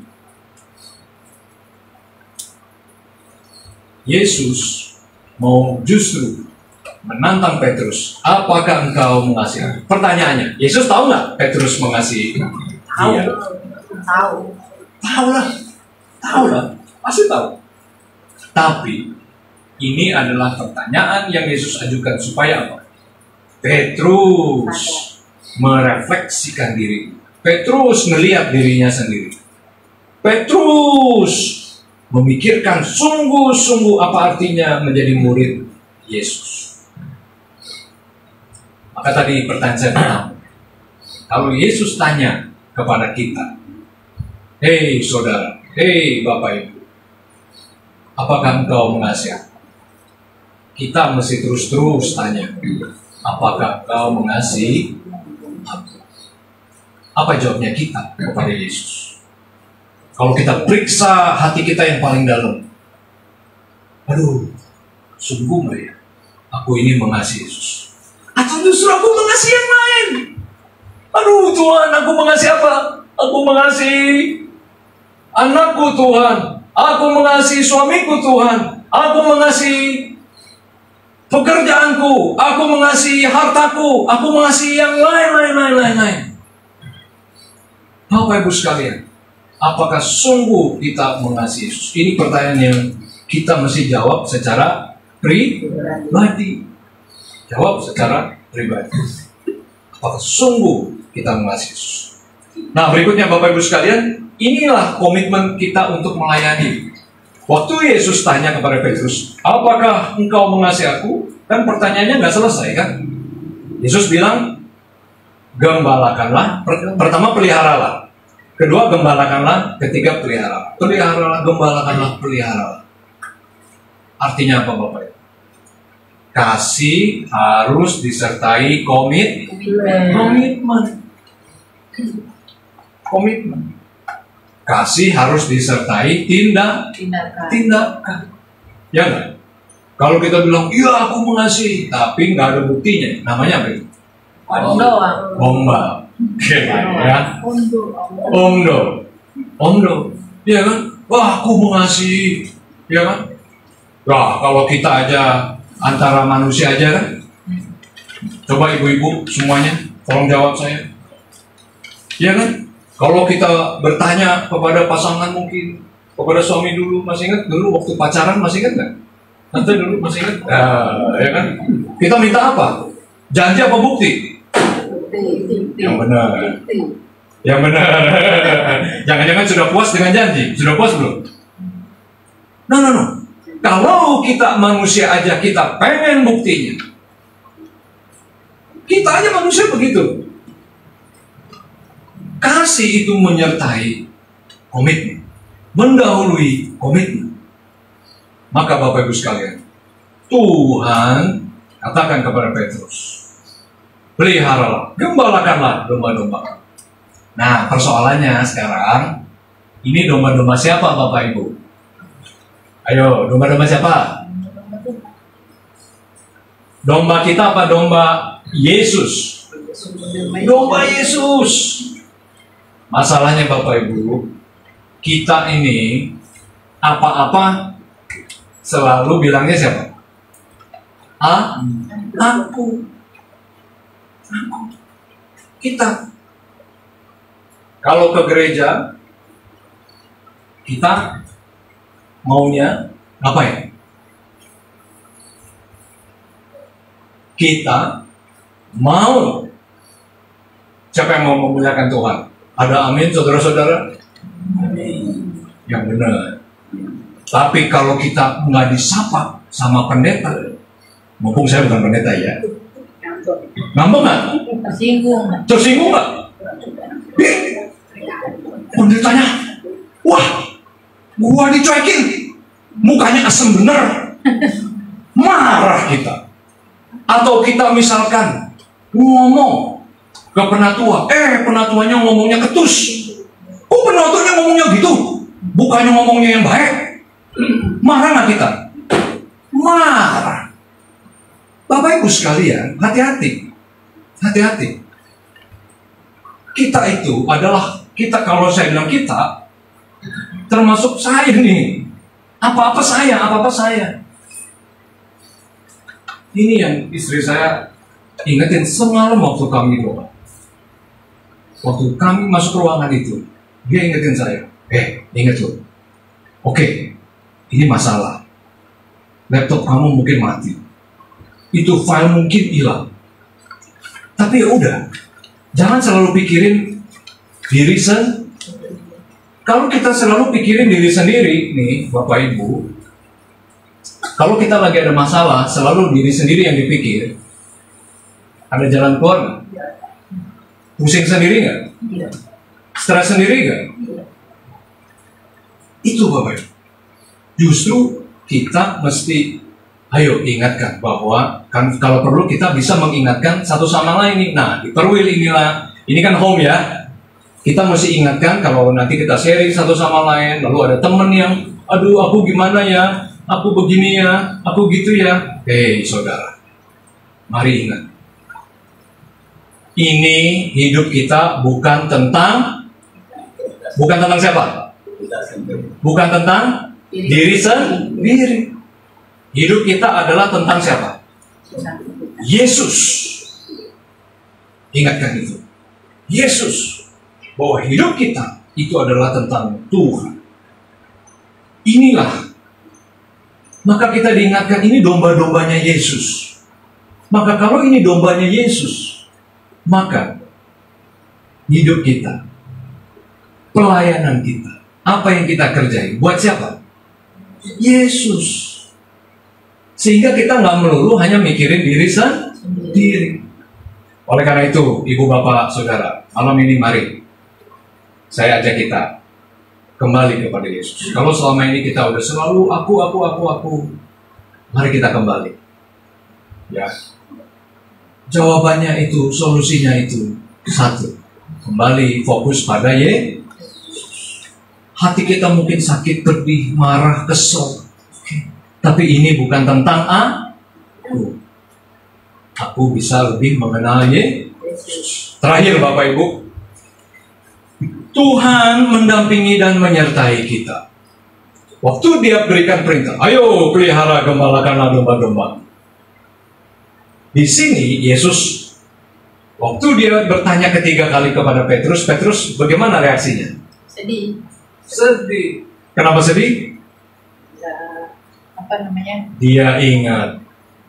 Yesus mau justru menantang Petrus. Apakah engkau mengasihi aku? Pertanyaannya, Yesus tahu nggak Petrus mengasihi dia? Tahu lah, pasti tahu. Tapi ini adalah pertanyaan yang Yesus ajukan supaya apa? Petrus merefleksikan diri. Petrus melihat dirinya sendiri. Petrus memikirkan sungguh-sungguh apa artinya menjadi murid Yesus. Maka tadi pertanyaan saya pertama, kalau Yesus tanya kepada kita, hei saudara, hei Bapak Ibu, apakah engkau mengasihi aku? Kita mesti terus-terus tanya, apakah engkau mengasihi aku? Apa jawabnya kita kepada Yesus? Kalau kita periksa hati kita yang paling dalam, aduh, sungguh nggak ya? Aku ini mengasihi Yesus. Atau justru aku mengasihi yang lain? Aduh Tuhan, aku mengasihi apa? Aku mengasihi anakku Tuhan. Aku mengasihi suamiku Tuhan. Aku mengasihi pekerjaanku. Aku mengasihi hartaku. Aku mengasihi yang lain. Bapak Ibu sekalian, apakah sungguh kita mengasihi Yesus? Ini pertanyaan yang kita mesti jawab secara pribadi. Jawab secara pribadi. Apakah sungguh kita mengasihi Yesus? Nah, berikutnya Bapak Ibu sekalian, inilah komitmen kita untuk melayani. Waktu Yesus tanya kepada Petrus, apakah engkau mengasihi aku? Kan pertanyaannya nggak selesai kan? Yesus bilang, gembalakanlah. Pertama, peliharalah. Kedua, gembalakanlah. Ketiga, pelihara. Peliharalah, gembalakanlah, peliharalah. Artinya apa Bapak Ibu? Kasih harus disertai komitmen. Kasih harus disertai tindakan. Ya nggak? Kalau kita bilang, iya aku mengasihi, tapi nggak ada buktinya, namanya apa itu? Bomba. Ya. Omdo. Iya kan? Wah, aku mengasihi. Ya kan? Wah, kalau kita aja antara manusia aja kan? Coba ibu-ibu semuanya, tolong jawab saya. Ya kan? Kalau kita bertanya kepada pasangan mungkin, kepada suami dulu, masih ingat dulu waktu pacaran, masih ingat nggak? Nanti dulu masih ingat? Ya kan? Kita minta apa? Janji apa bukti? Yang benar. Jangan-jangan sudah puas dengan janji? Sudah puas belum? No. Kalau kita manusia aja kita pengen buktinya. Kita aja manusia begitu. Kasih itu menyertai komitmen, mendahului komitmen. Maka Bapak Ibu sekalian, Tuhan katakan kepada Petrus, peliharalah, gembalakanlah domba-domba. Nah, persoalannya sekarang, ini domba-domba siapa Bapak Ibu? Ayo, domba-domba siapa? Domba kita apa domba Yesus? Domba Yesus. Masalahnya Bapak Ibu, kita ini apa-apa selalu bilangnya siapa? Aku. Kita. Kalau ke gereja, kita maunya apa ya? Kita mau. Siapa yang mau memuliakan Tuhan? Ada amin, saudara-saudara? Yang benar. Tapi kalau kita nggak disapa sama pendeta, mumpung saya bukan pendeta ya, ngambek nggak? Tersinggung nggak? Pendetanya, wah, gua dicuekin, mukanya asem bener, marah kita. Atau kita misalkan ngomong ke penatua, penatuanya ngomongnya ketus. Kok penatuanya ngomongnya gitu? Bukannya ngomongnya yang baik. Marah nggak kita? Marah. Bapak Ibu sekalian, hati-hati. Kita itu adalah, kita kalau saya bilang kita, termasuk saya nih. Apa-apa saya. Ini yang istri saya ingetin semalam waktu kami doa. Waktu kami masuk ruangan itu, dia ingetin saya, inget loh. Oke, ini masalah. Laptop kamu mungkin mati. Itu file mungkin hilang. Tapi ya udah, jangan selalu pikirin diri sendiri. Kalau kita selalu pikirin diri sendiri, nih Bapak Ibu, kalau kita lagi ada masalah, selalu diri sendiri yang dipikir. Ada jalan keluar nggak? Pusing sendiri nggak? Stres sendiri nggak? Itu Bapak Ibu. Justru kita mesti, ayo ingatkan bahwa kan kalau perlu kita bisa mengingatkan satu sama lain. Nah, di Perwil inilah, ini kan home ya. Kita mesti ingatkan kalau nanti kita sharing satu sama lain, lalu ada temen yang, aduh aku gimana ya, aku begini ya, aku gitu ya. Saudara, mari ingat. Ini hidup kita bukan tentang siapa? Bukan tentang diri sendiri. Hidup kita adalah tentang siapa? Yesus. Ingatkan itu. Yesus. Bahwa hidup kita itu adalah tentang Tuhan. Inilah. Maka kita diingatkan ini domba-dombanya Yesus. Maka kalau ini dombanya Yesus, maka hidup kita, pelayanan kita, apa yang kita kerjain, buat siapa? Yesus. Sehingga kita nggak melulu hanya mikirin diri sendiri. Oleh karena itu, ibu bapak saudara, malam ini mari saya ajak kita kembali kepada Yesus. Kalau selama ini kita udah selalu aku, mari kita kembali. Ya. Jawabannya itu, solusinya itu satu. Kembali fokus pada Yesus. Hati kita mungkin sakit, pedih, marah, kesel. Tapi ini bukan tentang aku. Aku bisa lebih mengenal Yesus. Terakhir Bapak Ibu, Tuhan mendampingi dan menyertai kita. Waktu Dia berikan perintah, ayo pelihara gembalakanlah domba-domba. Di sini Yesus, waktu Dia bertanya ketiga kali kepada Petrus, Petrus bagaimana reaksinya? Sedih. Sedih. Kenapa sedih? Ya, apa namanya? Dia ingat.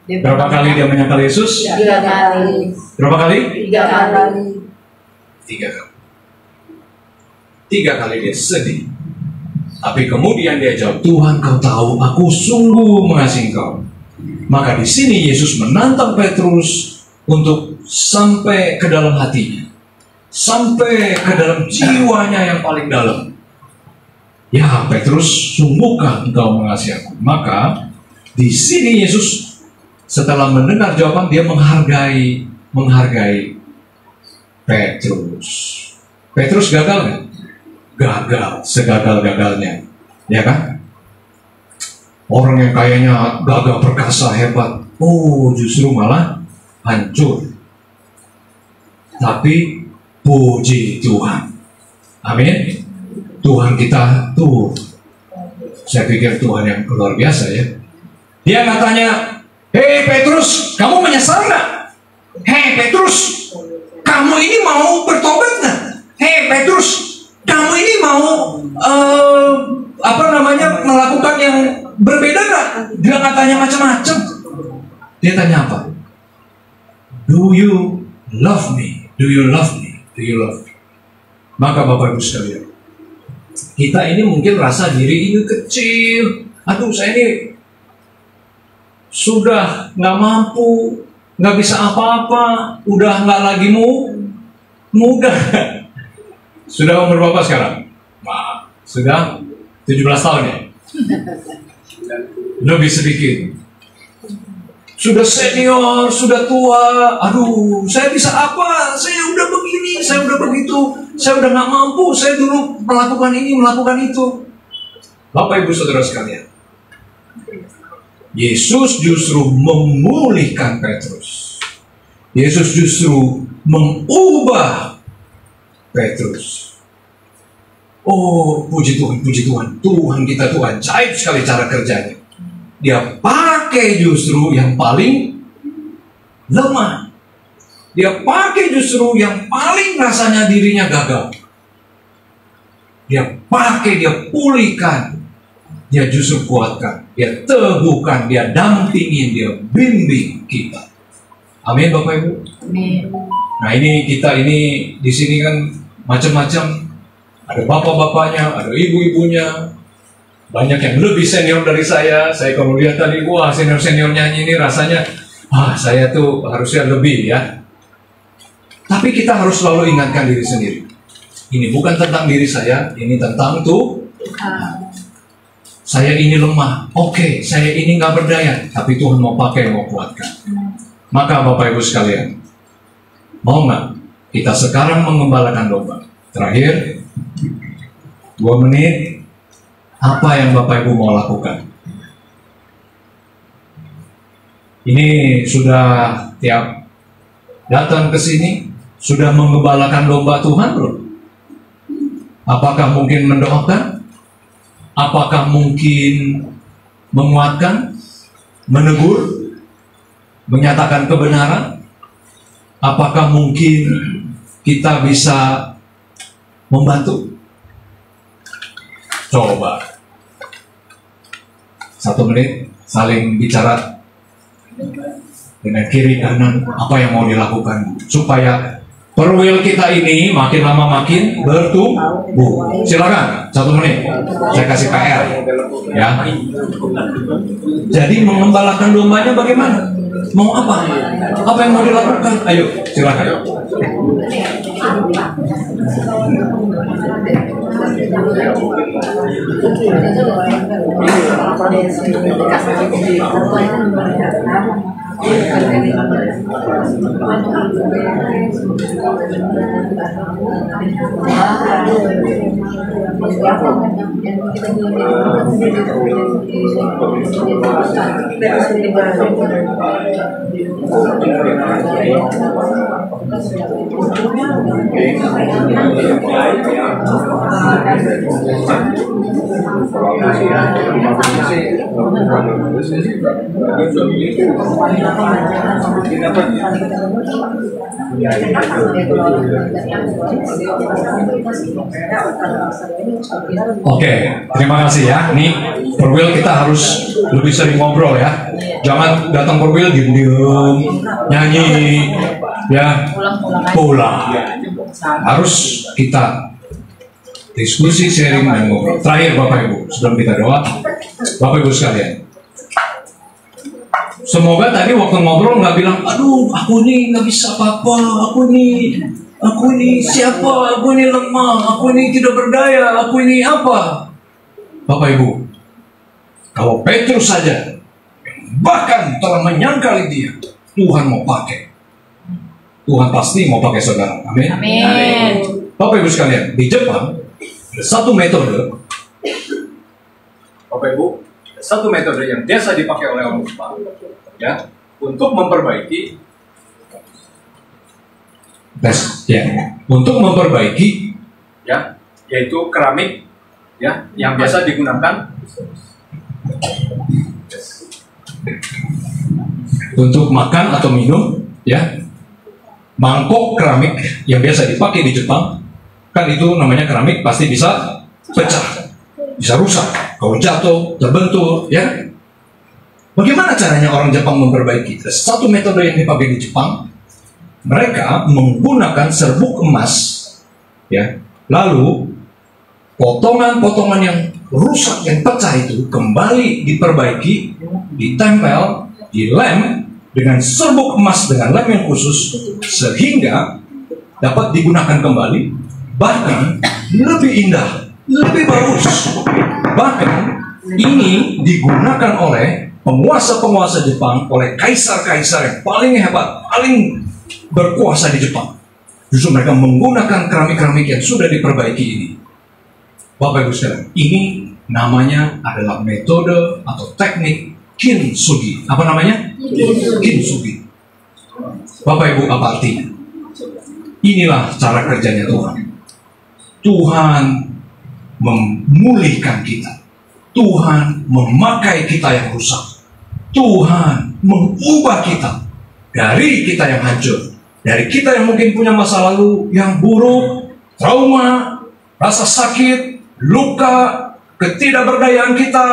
Berapa kali dia menyangkal Yesus? 3 kali. Berapa kali? 3 kali. 3 kali. 3 kali dia sedih. Tapi kemudian dia jawab, Tuhan kau tahu aku sungguh mengasihi engkau. Maka di sini Yesus menantang Petrus untuk sampai ke dalam hatinya. Sampai ke dalam jiwanya yang paling dalam. Ya Petrus, sungguhkah engkau mengasihi aku? Maka di sini Yesus setelah mendengar jawaban, dia menghargai Petrus. Petrus gagal nggak? Gagal, segagal-gagalnya, ya kan? Orang yang kayaknya gagah perkasa hebat, justru malah hancur. Tapi puji Tuhan, amin. Tuhan kita tuh, saya pikir Tuhan yang luar biasa ya. Dia nggak tanya, hei Petrus, kamu menyesal nggak? Hei Petrus, kamu ini mau bertobat nggak? Hei Petrus, kamu ini mau melakukan yang berbeda nggak? Dia nggak tanya macam-macam. Dia tanya apa? Do you love me? Do you love me? Do you love me? Maka Bapak Ibu sekalian, kita ini mungkin rasa diri ini kecil. Aduh, saya ini sudah nggak mampu, nggak bisa apa-apa, udah nggak lagi muda. Sudah umur berapa sekarang? Sudah 17 tahun ya? Lebih sedikit. Sudah senior, sudah tua. Aduh, saya bisa apa? Saya udah begini, saya udah begitu, saya udah nggak mampu. Saya dulu melakukan ini, melakukan itu. Bapak Ibu Saudara sekalian, Yesus justru memulihkan Petrus. Yesus justru mengubah Petrus. Oh, puji Tuhan, puji Tuhan. Tuhan kita tuh ajaib sekali cara kerjanya. Dia pakai justru yang paling lemah. Dia pakai justru yang paling rasanya dirinya gagal. Dia pakai, dia pulihkan. Dia justru kuatkan. Dia teguhkan, dia dampingin, dia bimbing kita. Amin Bapak Ibu. Amin. Nah ini kita ini di sini kan macam-macam. Ada bapak-bapaknya, ada ibu-ibunya. Banyak yang lebih senior dari saya. Saya kalau lihat tadi, wah senior-senior nyanyi ini rasanya, saya tuh harusnya lebih ya. Tapi kita harus selalu ingatkan diri sendiri. Ini bukan tentang diri saya, ini tentang Tuhan. Saya ini lemah, oke, saya ini nggak berdaya, tapi Tuhan mau pakai, mau kuatkan. Maka Bapak Ibu sekalian, mau nggak kita sekarang mengembalakan domba? Terakhir, 2 menit. Apa yang Bapak Ibu mau lakukan? Ini sudah tiap datang ke sini, sudah mengembalakan domba Tuhan belum? Apakah mungkin mendoakan? Apakah mungkin menguatkan? Menegur? Menyatakan kebenaran? Apakah mungkin kita bisa membantu? Coba 1 menit saling bicara dengan kiri kanan apa yang mau dilakukan supaya perwil kita ini makin lama makin bertumbuh. Silakan 1 menit saya kasih PR ya. Jadi mengembalakan dombanya bagaimana? Mau apa? Apa yang mau dilakukan? Ayo silakan. Oke, terima kasih ya. Nih, perwil kita harus lebih sering ngobrol ya. Jangan datang perwil diem-diem, nyanyi, ya, pulang. Harus kita diskusi, sharing, dan ngobrol. Terakhir Bapak Ibu, sebelum kita doa, Bapak Ibu sekalian. Semoga tadi waktu ngobrol nggak bilang, aduh, aku nih nggak bisa apa-apa, aku nih siapa, aku nih lemah, aku nih tidak berdaya, aku ini apa? Bapak Ibu, kalau Petrus saja bahkan telah menyangkali dia, Tuhan mau pakai. Tuhan pasti mau pakai saudara. Amin. Amin. Bapak Ibu sekalian, di Jepang ada satu metode. Bapak Ibu, ada satu metode yang biasa dipakai oleh orang Jepang, ya, untuk memperbaiki untuk memperbaiki, ya, yaitu keramik, ya, yang biasa digunakan untuk makan atau minum, ya, mangkok keramik yang biasa dipakai di Jepang, kan itu namanya keramik, pasti bisa pecah, bisa rusak, kalau jatuh, terbentur, ya. Bagaimana caranya orang Jepang memperbaiki? Ada satu metode yang dipakai di Jepang. Mereka menggunakan serbuk emas, ya. Lalu potongan-potongan yang rusak, yang pecah itu kembali diperbaiki, ditempel, dilem dengan serbuk emas dengan lem yang khusus, sehingga dapat digunakan kembali, bahkan lebih indah, lebih bagus. Bahkan ini digunakan oleh penguasa-penguasa Jepang, oleh kaisar-kaisar yang paling hebat, paling berkuasa di Jepang. Justru mereka menggunakan keramik-keramik yang sudah diperbaiki ini. Bapak Ibu sekalian, ini namanya adalah metode atau teknik kintsugi. Apa namanya? Kintsugi. Bapak Ibu, apa artinya? Inilah cara kerjanya Tuhan. Tuhan memulihkan kita. Tuhan memakai kita yang rusak. Tuhan mengubah kita dari kita yang hancur. Dari kita yang mungkin punya masa lalu yang buruk, trauma, rasa sakit, luka, ketidakberdayaan kita,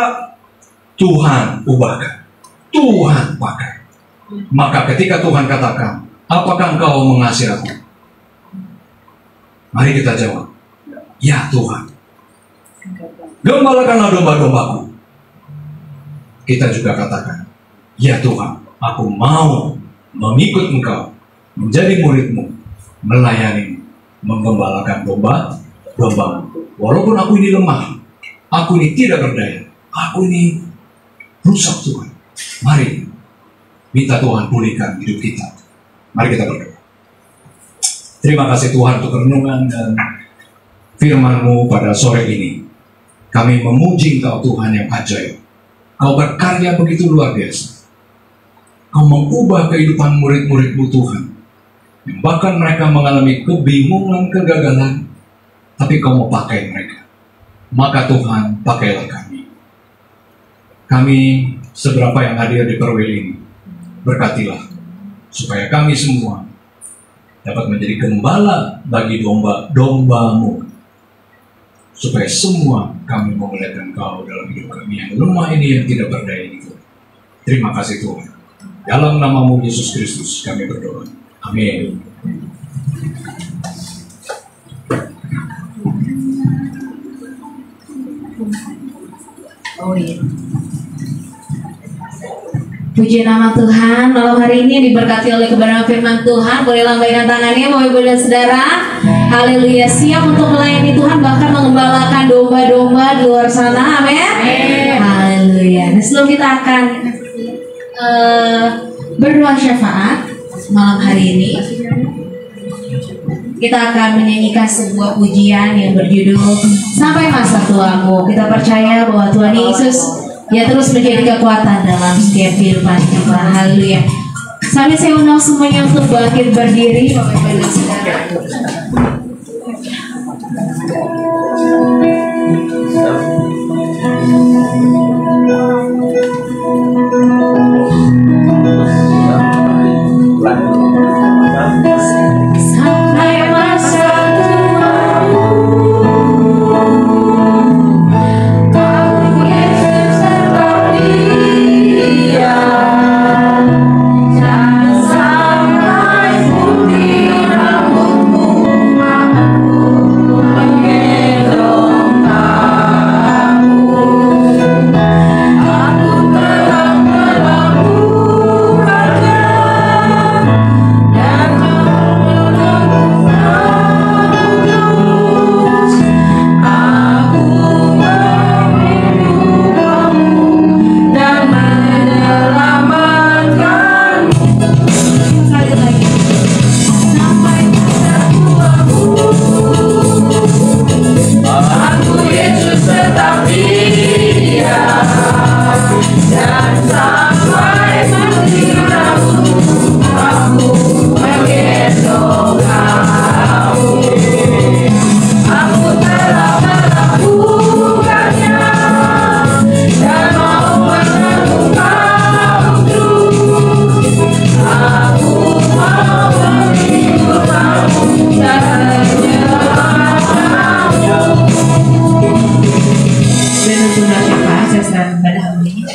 Tuhan ubahkan, Tuhan pakai. Maka ketika Tuhan katakan, apakah engkau mengasihi aku? Mari kita jawab, ya Tuhan. Gembalakanlah domba-dombaku. Kita juga katakan, ya Tuhan, aku mau mengikut engkau, menjadi muridmu, melayani, menggembalakan domba-dombamu. Walaupun aku ini lemah, aku ini tidak berdaya, aku ini rusak Tuhan. Mari minta Tuhan pulihkan hidup kita. Mari kita berdoa. Terima kasih Tuhan untuk renungan dan firman-Mu pada sore ini. Kami memuji Engkau Tuhan yang ajaib. Kau berkarya begitu luar biasa. Kau mengubah kehidupan murid-murid-Mu Tuhan. Yang bahkan mereka mengalami kebingungan, kegagalan, tapi Kau mau pakai mereka. Maka Tuhan, pakailah kami. Kami seberapa yang hadir di perwil ini, berkatilah supaya kami semua dapat menjadi gembala bagi domba-domba-Mu, supaya semua kami memuliakan Kau dalam hidup kami yang lemah ini, yang tidak berdaya ini. Terima kasih Tuhan. Dalam nama-Mu Yesus Kristus kami berdoa. Amin. Oh iya. Puji nama Tuhan. Malam hari ini diberkati oleh kebenaran firman Tuhan. Boleh lambaikan tangannya Bapak Ibu dan Saudara. Haleluya, siap untuk melayani Tuhan, bahkan mengembalakan domba-domba di luar sana. Amin. Haleluya. Nah, sebelum kita akan berdoa syafaat malam hari ini. Kita akan menyanyikan sebuah pujian yang berjudul Sampai Masa Tuamu. Kita percaya bahwa Tuhan Yesus ya terus menjadi kekuatan dalam setiap kehidupan kita. Haleluya. Sambil saya undang semuanya untuk bangkit berdiri, Bapak Ibu dan Saudara. Sampai masa Aku Yesus tetap Dia, jangan sampai putih rambutmu, aku menggendong kamu. Aku telah melakukannya dan terus aku merindukanmu dan menyelamatkanmu. Sekali lagi. Sampai masa tuamu, aku Yesus tetap Dia, dan sampai mati rambutmu, aku menggendong kamu. Aku telah melakukannya dan mau menanggung kamu terus. Aku mau merindukanmu dan menyelamatkanmu. Dan untuk syafaat saya serahkan kepada hamba ini.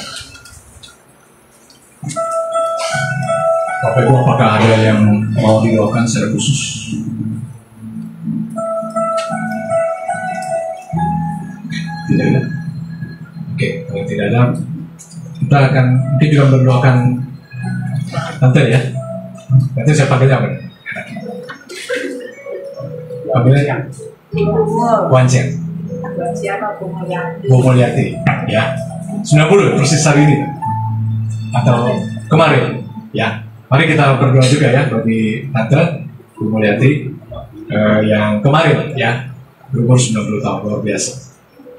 Bapak Ibu, apakah ada yang mau didoakan secara khusus? Tidak ada? Oke, kalau tidak ada, kita akan mungkin juga berdoakan Tante ya. Nanti saya panggilnya apa? Panggilnya Wanceng, Siapa pemulihan? Bu Mulyati ya. 90 persis hari ini atau kemarin ya. Mari kita berdoa juga ya bagi Tante Bu Mulyati yang kemarin ya berumur 90 tahun, luar biasa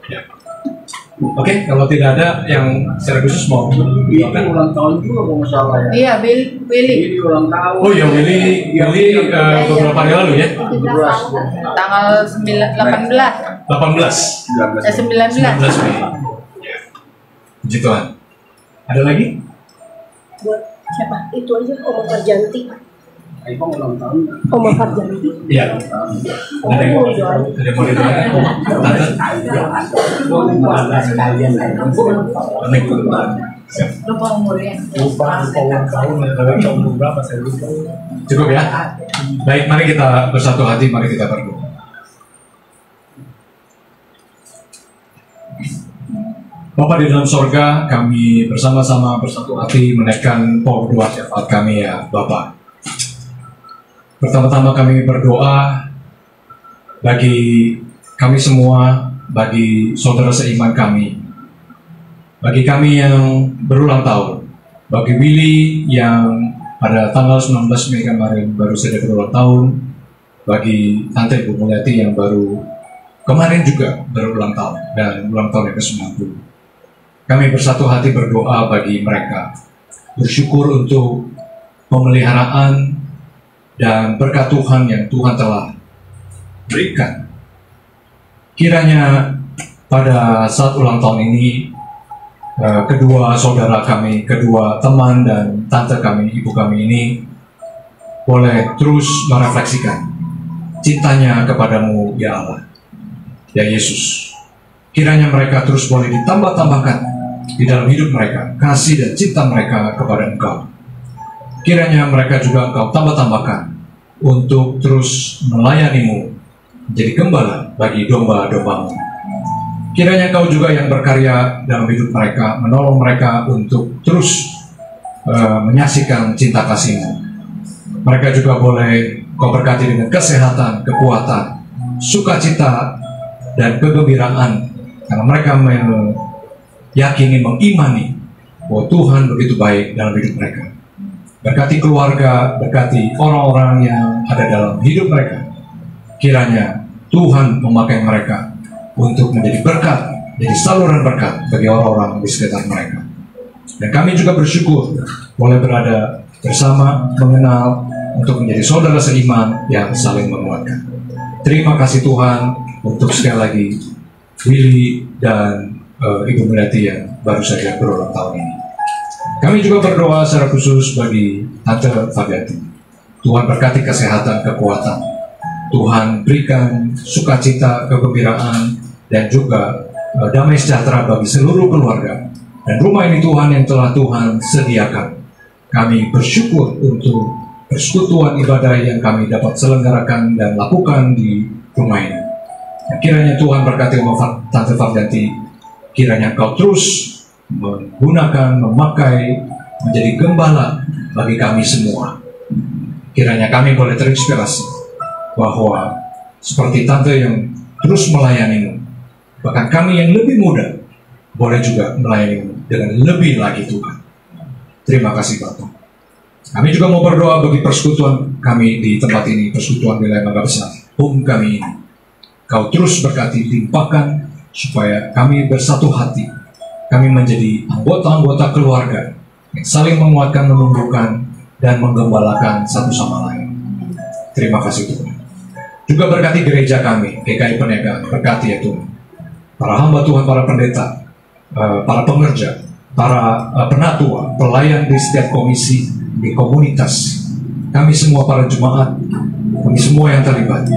ya. Oke, kalau tidak ada yang secara khusus mau Ini ulang tahun juga kalau nggak salah ya. Iya, Billy. Ini ulang tahun. Oh iya, Willy beberapa hari lalu ya, Tanggal 18. 18 19. 19 Mei ya. Puji Tuhan. Ada lagi? Buat siapa? Itu aja Oma Farjanti. Ibu ulang tahun. Oma Farjanti. Iya. Ada yang mau didoakan? Tante? Amin. Siap. Lupa umurnya. Lupa ulang tahun tahun berapa saya lupa. Cukup ya. Baik, mari kita bersatu hati, mari kita berdoa. Bapa di dalam sorga, kami bersama-sama bersatu hati menaikkan pokok doa syafaat kami ya Bapa. Pertama-tama kami berdoa bagi kami semua, bagi saudara seiman kami, bagi kami yang berulang tahun, bagi Willy yang pada tanggal 19 Mei kemarin baru saja berulang tahun, bagi Tante Bu Mulyati yang baru kemarin juga berulang tahun dan ulang tahun yang ke-90. Kami bersatu hati berdoa bagi mereka, bersyukur untuk pemeliharaan dan berkat Tuhan yang Tuhan telah berikan. Kiranya pada saat ulang tahun ini, kedua saudara kami, kedua teman dan tante kami, ibu kami ini boleh terus merefleksikan cintanya kepadamu ya Allah, ya Yesus. Kiranya mereka terus boleh ditambah-tambahkan di dalam hidup mereka, kasih dan cinta mereka kepada Engkau. Kiranya mereka juga Engkau tambah-tambahkan untuk terus melayani-Mu, menjadi gembala bagi domba-domba-Mu. Kiranya Engkau juga yang berkarya dalam hidup mereka, menolong mereka untuk terus menyaksikan cinta kasih-Mu. Mereka juga boleh Kau berkati dengan kesehatan, kekuatan, sukacita, dan kegembiraan, karena mereka meyakini, mengimani bahwa Tuhan begitu baik dalam hidup mereka. berkati keluarga, berkati orang-orang yang ada dalam hidup mereka. Kiranya Tuhan memakai mereka untuk menjadi berkat, jadi saluran berkat bagi orang-orang di sekitar mereka. Dan kami juga bersyukur boleh berada bersama, mengenal, untuk menjadi saudara seiman yang saling menguatkan. Terima kasih Tuhan untuk sekali lagi Willy dan Ibu Melati yang baru saja berulang tahun ini. Kami juga berdoa secara khusus bagi Tante Fabiati. Tuhan berkati kesehatan, kekuatan. Tuhan berikan sukacita, kegembiraan, dan juga damai sejahtera bagi seluruh keluarga. Dan rumah ini Tuhan yang telah Tuhan sediakan. Kami bersyukur untuk persekutuan ibadah yang kami dapat selenggarakan dan lakukan di rumah ini. Dan kiranya Tuhan berkati Tante Fabiati. Kiranya Kau terus menggunakan, memakai, menjadi gembala bagi kami semua. Kiranya kami boleh terinspirasi bahwa seperti Tante yang terus melayanimu, bahkan kami yang lebih muda boleh juga melayanimu dengan lebih lagi Tuhan. Terima kasih Bapak. Kami juga mau berdoa bagi persekutuan kami di tempat ini, persekutuan wilayah Mangga Besar, kami ini. Kau terus berkati, limpahkan supaya kami bersatu hati. Kami menjadi anggota-anggota keluarga yang saling menguatkan, menumbuhkan, dan menggembalakan satu sama lain. Terima kasih Tuhan. Juga berkati gereja kami, GKI Peniagaan, berkati ya Tuhan. Para hamba Tuhan, para pendeta, para pengerja, para penatua, pelayan di setiap komisi, di komunitas, kami semua para jemaat, kami semua yang terlibat.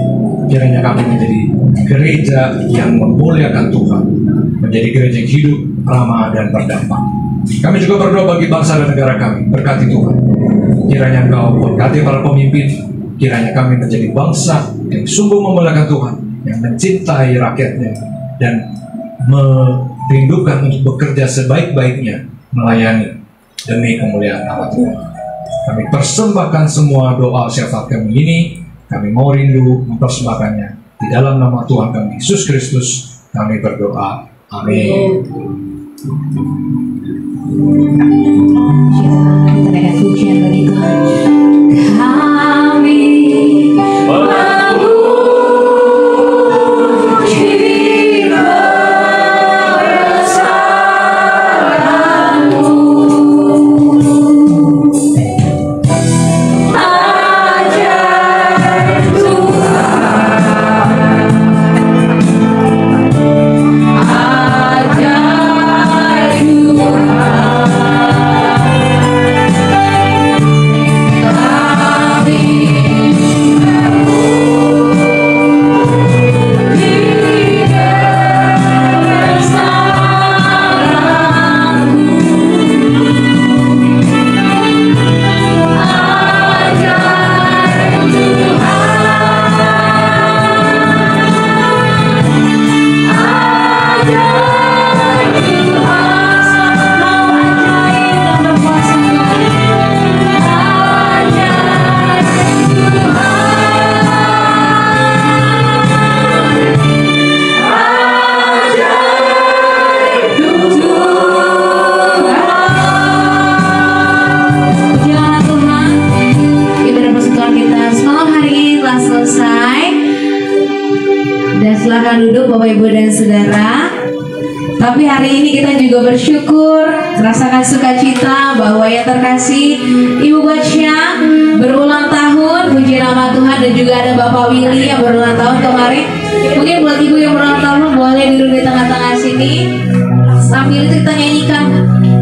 Kiranya kami menjadi gereja yang memuliakan Tuhan, menjadi gereja yang hidup, ramah, dan berdampak. Kami juga berdoa bagi bangsa dan negara kami, berkati Tuhan. Kiranya Engkau berkati para pemimpin, kiranya kami menjadi bangsa yang sungguh memuliakan Tuhan, yang mencintai rakyatnya, dan merindukan untuk bekerja sebaik-baiknya, melayani demi kemuliaan nama Tuhan. Kami persembahkan semua doa syafaat kami ini, kami mau rindu mempersembahkannya. Di dalam nama Tuhan kami, Yesus Kristus, kami berdoa. Amin. Kita naikkan pujian bagi Tuhan. Kami bersyukur, merasakan sukacita bahwa yang terkasih Ibu Batsya berulang tahun, puji nama Tuhan. Dan juga ada Bapak Willy yang berulang tahun kemarin. Mungkin buat Ibu yang berulang tahun boleh duduk di tengah-tengah sini. Sambil itu kita nyanyikan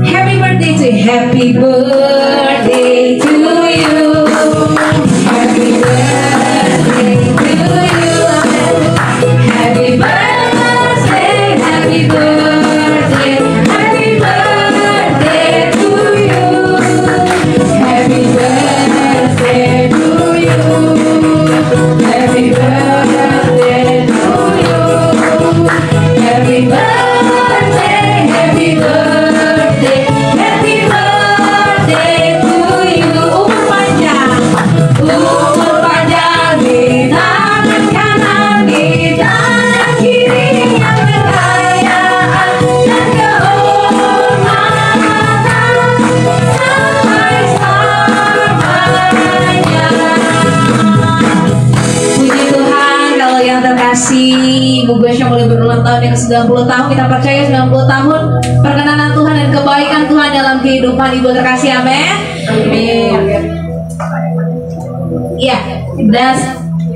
Happy Birthday to you. Happy Birthday to you. Happy Birthday to you. Happy birthday, happy birthday. Happy birthday to you. tahun yang ke-90 tahun. Kita percaya 90 tahun perkenanan Tuhan dan kebaikan Tuhan dalam kehidupan Ibu terkasih. Amin. Amin. Iya, das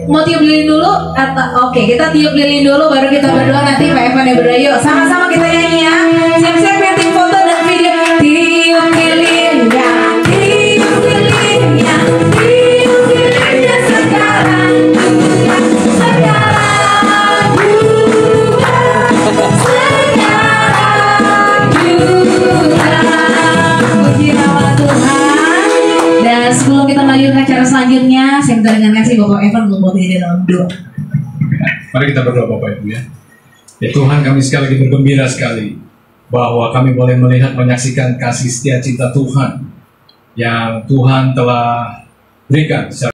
mau tiup lilin dulu atau oke, kita tiup lilin dulu baru kita berdoa, nanti Pak Evan yang berdoa. Yuk sama-sama kita nyanyi ya. Siap-siap penting foto dan video. Tiup lilinnya, tiup lilinnya, tiup lilinnya sekarang, sekarang, puji nama Tuhan. Dan sebelum kita melanjutkan acara selanjutnya, saya minta dengan kasih Bapak Evan untuk bawa diri dalam doa. Mari kita berdoa Bapak Ibu ya. Ya Tuhan, kami sekali lagi bergembira sekali bahwa kami boleh melihat, menyaksikan kasih setia cinta Tuhan yang Tuhan telah berikan secara